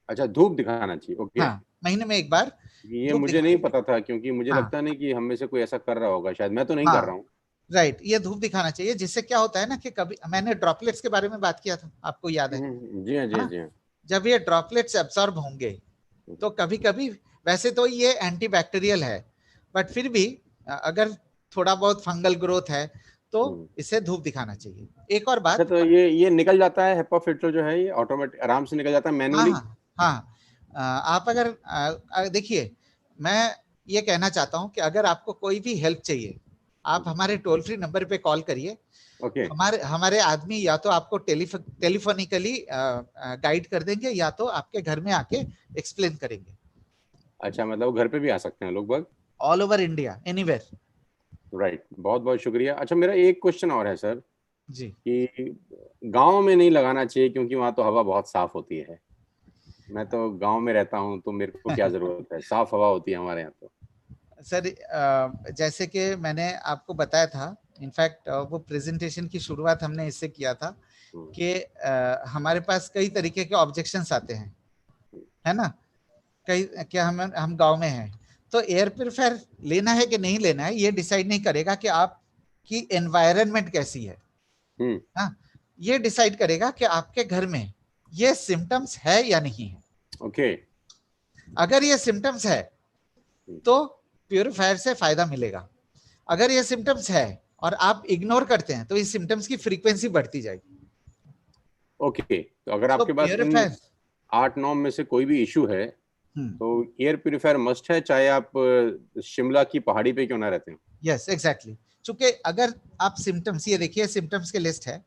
[SPEAKER 1] अच्छा, धूप दिखाना चाहिए, ओके।
[SPEAKER 2] हाँ, महीने में एक बार।
[SPEAKER 1] ये मुझे नहीं पता था, क्योंकि मुझे लगता नहीं कि हम में से कोई ऐसा कर रहा होगा, शायद मैं तो नहीं कर रहा हूँ।
[SPEAKER 2] राइट, ये धूप दिखाना चाहिए, जिससे क्या होता है ना कि कभी मैंने ड्रॉपलेट्स के बारे में बात किया था, आपको याद है?
[SPEAKER 1] जी हाँ, जी हाँ, जी हाँ।
[SPEAKER 2] जब ये ड्रॉपलेट्स एब्सॉर्ब होंगे तो कभी कभी, वैसे तो ये एंटीबैक्टीरियल है, बट फिर भी अगर थोड़ा बहुत फंगल ग्रोथ है तो इसे धूप दिखाना चाहिए। एक और बात,
[SPEAKER 1] तो ये निकल जाता है, हेपा फिल्टर जो है ये ऑटोमेटिक आराम से निकल जाता है मैन्युअली?
[SPEAKER 2] हाँ, आप अगर देखिए, मैं ये कहना चाहता हूँ कि अगर आपको कोई भी हेल्प चाहिए, आप हमारे टोल फ्री नंबर पे कॉल करिए।
[SPEAKER 1] ओके।
[SPEAKER 2] हमारे आदमी या तो आपको टेलीफोनिकली गाइड कर देंगे या तो आपके घर में आके एक्सप्लेन करेंगे।
[SPEAKER 1] अच्छा, मतलब घर पे भी आ सकते हैं लोग बाग?
[SPEAKER 2] All over India, anywhere.
[SPEAKER 1] Right, बहुत बहुत शुक्रिया। अच्छा, मेरा एक क्वेश्चन और है सर
[SPEAKER 2] जी,
[SPEAKER 1] कि गांव में नहीं लगाना चाहिए क्योंकि वहां तो हवा बहुत साफ होती है। मैं तो गांव में रहता हूं तो मेरे को क्या जरूरत है, साफ हवा होती है हमारे यहाँ तो।
[SPEAKER 2] सर जैसे कि मैंने आपको बताया था, इनफैक्ट वो प्रेजेंटेशन की शुरुआत हमने इससे किया था कि हमारे पास कई तरीके के ऑब्जेक्शंस आते हैं, है ना? कई क्या हम गांव में हैं तो एयर प्यूरिफायर लेना है कि नहीं लेना है, ये डिसाइड नहीं करेगा कि आपकी एनवायरनमेंट कैसी है। हाँ, ये डिसाइड करेगा कि आपके घर में ये सिम्टम्स है या नहीं है।
[SPEAKER 1] ओके।
[SPEAKER 2] अगर ये सिम्टम्स है तो प्यूरिफायर से फायदा मिलेगा। अगर ये सिम्टम्स है और आप इग्नोर करते हैं तो इस सिम्टम्स की फ्रीक्वेंसी बढ़ती जाएगी।
[SPEAKER 1] ओके, तो अगर आपके पास इन 8-9 में से कोई भी इशू है तो एयर प्यूरिफायर मस्ट है, चाहे आप शिमला की पहाड़ी पे क्यों ना रहते हो।
[SPEAKER 2] Yes, exactly. चूंकि अगर आप सिम्टम्स, ये देखिए सिम्टम्स के लिस्ट है,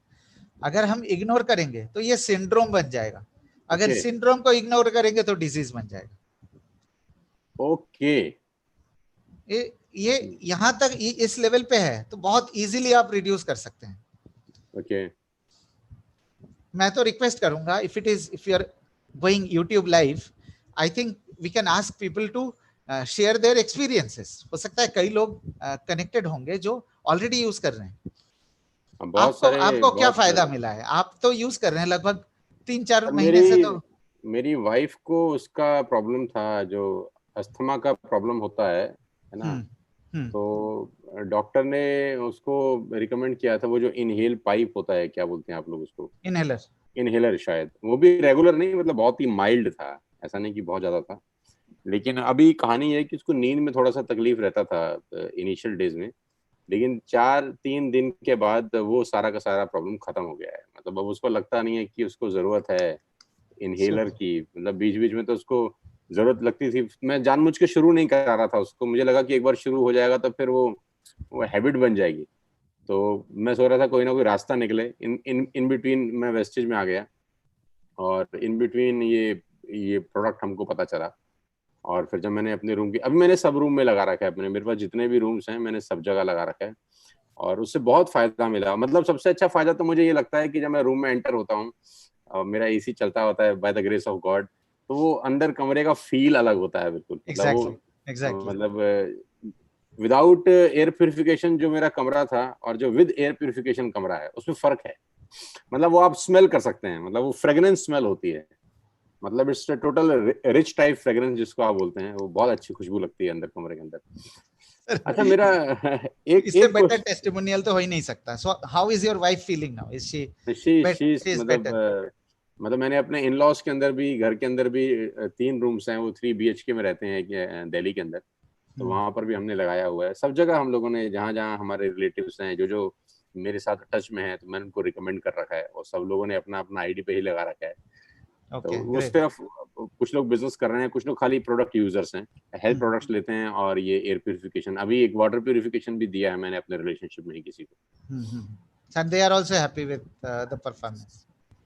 [SPEAKER 2] अगर हम इग्नोर करेंगे तो ये सिंड्रोम बन जाएगा, अगर सिंड्रोम को इग्नोर करेंगे तो डिजीज बन जाएगा।
[SPEAKER 1] ओके,
[SPEAKER 2] ये यहां तक इस लेवल पे है तो बहुत इजीली आप रिड्यूस कर सकते हैं।
[SPEAKER 1] ओके।
[SPEAKER 2] मैं तो रिक्वेस्ट करूंगा, if you are going YouTube live, I think we can ask people to share their experiences. हो सकता है कई लोग कनेक्टेड होंगे जो ऑलरेडी यूज कर रहे हैं। आपको क्या फायदा मिला है? आप तो यूज कर रहे हैं लगभग 3-4 महीने से। तो
[SPEAKER 1] मेरी वाइफ को उसका प्रॉब्लम था, जो अस्थमा का प्रॉब्लम होता है ना, तो डॉक्टर ने उसको रिकमेंड किया था, वो जो इनहेल पाइप होता है, क्या बोलते हैं आप लोग उसको?
[SPEAKER 2] इनहेलर।
[SPEAKER 1] इनहेलर शायद, वो भी रेगुलर नहीं, मतलब बहुत ही माइल्ड था, ऐसा नहीं कि बहुत ज्यादा था। लेकिन अभी कहानी है कि उसको नींद में थोड़ा सा तकलीफ रहता था इनिशियल डेज में, लेकिन 3 दिन के बाद वो सारा का सारा प्रॉब्लम खत्म हो गया है। मतलब अब उसको लगता नहीं है कि उसको जरूरत है इनहेलर की। मतलब बीच बीच में तो उसको जरूरत लगती थी, मैं जानबूझ के शुरू नहीं करा रहा था उसको, मुझे लगा कि एक बार शुरू हो जाएगा तो फिर वो हैबिट बन जाएगी। तो मैं सोच रहा था कोई ना कोई रास्ता निकले। इन बिटवीन मैं वेस्टेज में आ गया, और इन बिटवीन ये प्रोडक्ट हमको पता चला। और फिर जब मैंने अपने रूम की, अभी मैंने सब रूम में लगा रखा है अपने, मेरे पास जितने भी रूम्स हैं मैंने सब जगह लगा रखा है, और उससे बहुत फायदा मिला। मतलब सबसे अच्छा फायदा तो मुझे ये लगता है कि जब मैं रूम में एंटर होता हूँ और मेरा एसी चलता होता है by the grace of God, तो वो अंदर कमरे का फील अलग होता है बिल्कुल। मतलब वो
[SPEAKER 2] एग्जैक्टली।
[SPEAKER 1] मतलब विदाउट एयर प्योरिफिकेशन जो मेरा कमरा था और जो विद एयर प्योरिफिकेशन कमरा है, उसमें फर्क है। मतलब वो आप स्मेल कर सकते हैं, मतलब वो फ्रेग्रेंस स्मेल होती है, मतलब it's total rich type fragrance जिसको आप बोलते हैं, वो बहुत अच्छी खुशबू लगती है अंदर कमरे के अंदर। अच्छा, मेरा एक
[SPEAKER 2] इससे
[SPEAKER 1] एक
[SPEAKER 2] बेटर टेस्टिमोनियल तो हो ही नहीं सकता। So how is your wife feeling now? Is she
[SPEAKER 1] मतलब मतलब मैंने अपने इन लॉज के अंदर भी, घर के अंदर भी 3 रूम्स हैं, वो 3 BHK में रहते हैं दिल्ली के अंदर, तो वहां पर भी हमने लगाया हुआ है। सब जगह हम लोगों ने, जहाँ जहाँ हमारे रिलेटिव्स हैं जो जो मेरे साथ टच में है, तो मैंने उनको रिकमेंड कर रखा है, और सब लोगों ने अपना अपना आईडी पे ही लगा रखा है। तो उस तरफ कुछ लोग बिजनेस कर रहे हैं, कुछ लोग खाली प्रोडक्ट यूजर्स हैं, हेल्थ प्रोडक्ट्स लेते हैं, और ये एयर प्यूरिफिकेशन, अभी एक वाटर प्यूरिफिकेशन भी दिया है मैंने अपने रिलेशनशिप में ही किसी को।
[SPEAKER 2] and they are also happy with the performance.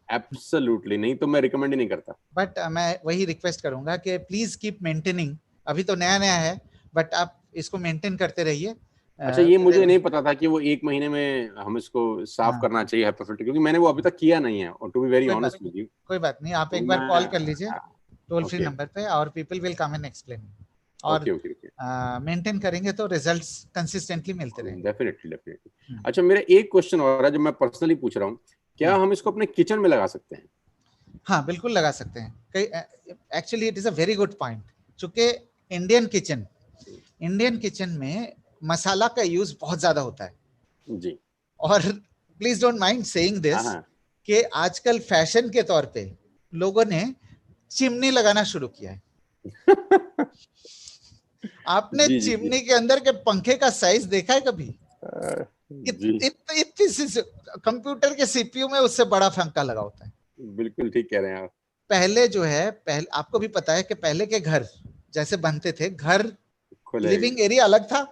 [SPEAKER 1] Absolutely, नहीं तो मैं रिकमेंड ही नहीं करता।
[SPEAKER 2] बट मैं वही रिक्वेस्ट करूंगा कि प्लीज कीप मेंटेनिंग। अभी तो नया नया है, बट आप इसको मेंटेन करते रहिए।
[SPEAKER 1] अच्छा, ये मुझे नहीं पता था कि वो 1 महीने में हम इसको साफ करना चाहिए HEPA फिल्टर, क्योंकि मैंने वो अभी तक किया नहीं है, और to be very honest with you.
[SPEAKER 2] कोई बात नहीं, आप
[SPEAKER 1] तो
[SPEAKER 2] एक बार
[SPEAKER 1] मैं
[SPEAKER 2] कॉल कर लीजिए टोल फ्री
[SPEAKER 1] ओके
[SPEAKER 2] नंबर पे, और people will come and explain. और
[SPEAKER 1] ओके ओके ओके,
[SPEAKER 2] मेंटेन करेंगे तो रिजल्ट्स कंसिस्टेंटली मिलते रहेंगे।
[SPEAKER 1] Definitely definitely. अच्छा, मेरा एक क्वेश्चन और है जो मैं पर्सनली पूछ रहा हूँ, क्या हम इसको अपने किचन में लगा सकते हैं?
[SPEAKER 2] हाँ बिल्कुल लगा सकते हैं। कई actually it is a very good point. चूंकि इंडियन किचन में मसाला का यूज बहुत ज्यादा होता है
[SPEAKER 1] जी,
[SPEAKER 2] और please don't mind saying this
[SPEAKER 1] हाँ,
[SPEAKER 2] कि आजकल फैशन के तौर पे लोगों ने चिमनी लगाना शुरू किया है। आपने
[SPEAKER 1] जी जी जी,
[SPEAKER 2] चिमनी के अंदर के पंखे का साइज देखा है कभी?
[SPEAKER 1] जी,
[SPEAKER 2] कंप्यूटर के सीपीयू में उससे बड़ा पंखा लगा होता है।
[SPEAKER 1] बिल्कुल ठीक कह रहे हैं आप।
[SPEAKER 2] पहले जो है, पहले आपको भी पता है कि पहले के घर जैसे बनते थे, घर
[SPEAKER 1] खुले,
[SPEAKER 2] लिविंग एरिया अलग था,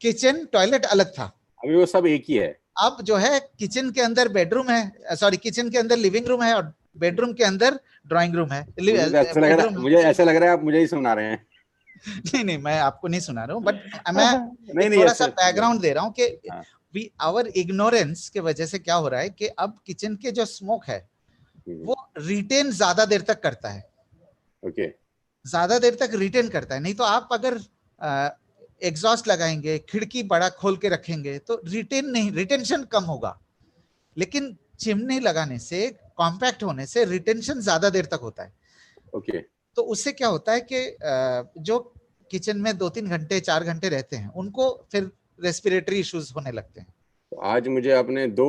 [SPEAKER 2] किचन टॉयलेट अलग था।
[SPEAKER 1] अभी वो सब एक ही है।
[SPEAKER 2] अब जो है किचन के अंदर बेडरूम है, सॉरी किचन के अंदर लिविंग रूम है, और बेडरूम के अंदर ड्राइंग रूम है, बेडरूम है।
[SPEAKER 1] मुझे ऐसा लग रहा है आप मुझे ही सुना रहे हैं।
[SPEAKER 2] नहीं नहीं, मैं आपको नहीं सुना रहा हूँ, बट मैं
[SPEAKER 1] नहीं
[SPEAKER 2] एक
[SPEAKER 1] नहीं,
[SPEAKER 2] थोड़ा सा
[SPEAKER 1] अच्छा अच्छा,
[SPEAKER 2] बैकग्राउंड दे रहा हूँ कि
[SPEAKER 1] हाँ,
[SPEAKER 2] वी आवर इग्नोरेंस के वजह से क्या हो रहा है कि अब किचन के जो स्मोक है वो रिटेन ज्यादा देर तक करता है।
[SPEAKER 1] ओके,
[SPEAKER 2] ज्यादा देर तक रिटेन करता है। नहीं तो आप अगर एग्जॉस्ट लगाएंगे, खिड़की बड़ा खोल के रखेंगे, तो रिटेंशन कम होगा। लेकिन चिमनी लगाने से, कॉम्पैक्ट होने से रिटेंशन ज्यादा देर तक होता है।
[SPEAKER 1] ओके।
[SPEAKER 2] तो उससे क्या होता है कि जो किचन में 2-3 घंटे 4 घंटे रहते हैं, उनको फिर रेस्पिरेटरी इश्यूज होने लगते हैं।
[SPEAKER 1] तो आज मुझे आपने 2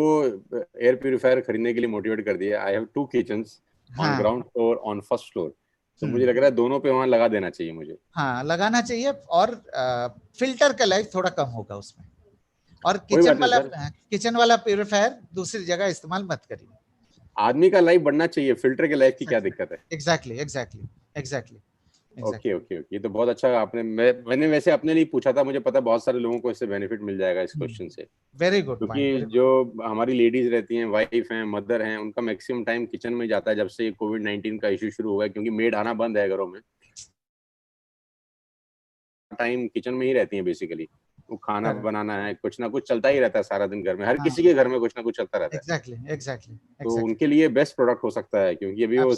[SPEAKER 1] एयर प्यूरिफायर खरीदने के लिए मोटिवेट कर दिया। आई हैव 2 किचन्स, ऑन
[SPEAKER 2] हाँ।
[SPEAKER 1] Ground floor, on first floor. तो मुझे लग रहा है दोनों पे वहां लगा देना चाहिए मुझे।
[SPEAKER 2] हाँ लगाना चाहिए, और फिल्टर का लाइफ थोड़ा कम होगा उसमें। और
[SPEAKER 1] कोई बात नहीं सर,
[SPEAKER 2] किचन वाला प्यूरिफायर दूसरी जगह इस्तेमाल मत करिए।
[SPEAKER 1] आदमी का लाइफ बढ़ना चाहिए, फिल्टर के लाइफ की क्या दिक्कत है?
[SPEAKER 2] Exactly exactly exactly
[SPEAKER 1] okay
[SPEAKER 2] exactly.
[SPEAKER 1] Okay okay, ये तो बहुत अच्छा आपने, मैंने वैसे अपने लिए पूछा था, मुझे पता बहुत सारे लोगों को इससे बेनिफिट मिल जाएगा इस क्वेश्चन से।
[SPEAKER 2] वेरी गुड पॉइंट,
[SPEAKER 1] क्योंकि
[SPEAKER 2] वेरी
[SPEAKER 1] जो हमारी लेडीज रहती हैं, वाइफ हैं, मदर हैं, उनका मैक्सिमम टाइम किचन में जाता है जब से कोविड-19 का इशू शुरू हुआ है, क्योंकि मेड आना बंद है घरों में। टाइम किचन में ही रहती हैं बेसिकली, वो खाना
[SPEAKER 2] गुड।
[SPEAKER 1] बनाना है, कुछ ना कुछ चलता ही रहता है सारा दिन घर में, हर
[SPEAKER 2] हाँ
[SPEAKER 1] किसी के घर में कुछ ना कुछ चलता रहता है।
[SPEAKER 2] एग्जैक्टली एग्जैक्टली
[SPEAKER 1] तो
[SPEAKER 2] एग्जैक्टली।
[SPEAKER 1] उनके लिए बेस्ट प्रोडक्ट हो सकता है, क्योंकि अभी वो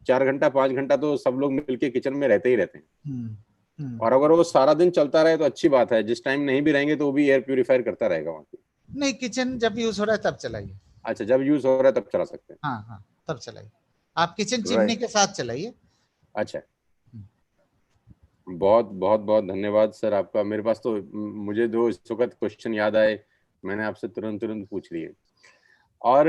[SPEAKER 1] 4 घंटा 5 घंटा तो सब लोग मिलके किचन में रहते ही रहते हैं। और अगर वो सारा दिन चलता रहे तो अच्छी बात है, जिस टाइम नहीं भी रहेंगे तो वो भी एयर प्यूरिफायर करता रहेगा वहाँ पे।
[SPEAKER 2] नहीं, किचन जब यूज हो रहा है तब चलाइए।
[SPEAKER 1] अच्छा, जब यूज हो रहा है तब चला सकते हैं।
[SPEAKER 2] हाँ हाँ, तब चलाइए। आप किचन चिमनी
[SPEAKER 1] राइट,
[SPEAKER 2] के साथ चलाइए।
[SPEAKER 1] अच्छा। बहुत बहुत बहुत धन्यवाद सर आपका। मेरे पास तो मुझे दो इस वक्त क्वेश्चन याद आए, मैंने आपसे तुरंत तुरंत पूछ लिए। और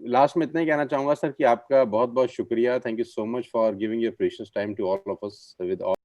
[SPEAKER 1] लास्ट में इतना ही कहना चाहूंगा सर कि आपका बहुत बहुत शुक्रिया। Thank you so much for giving your precious time to all of us with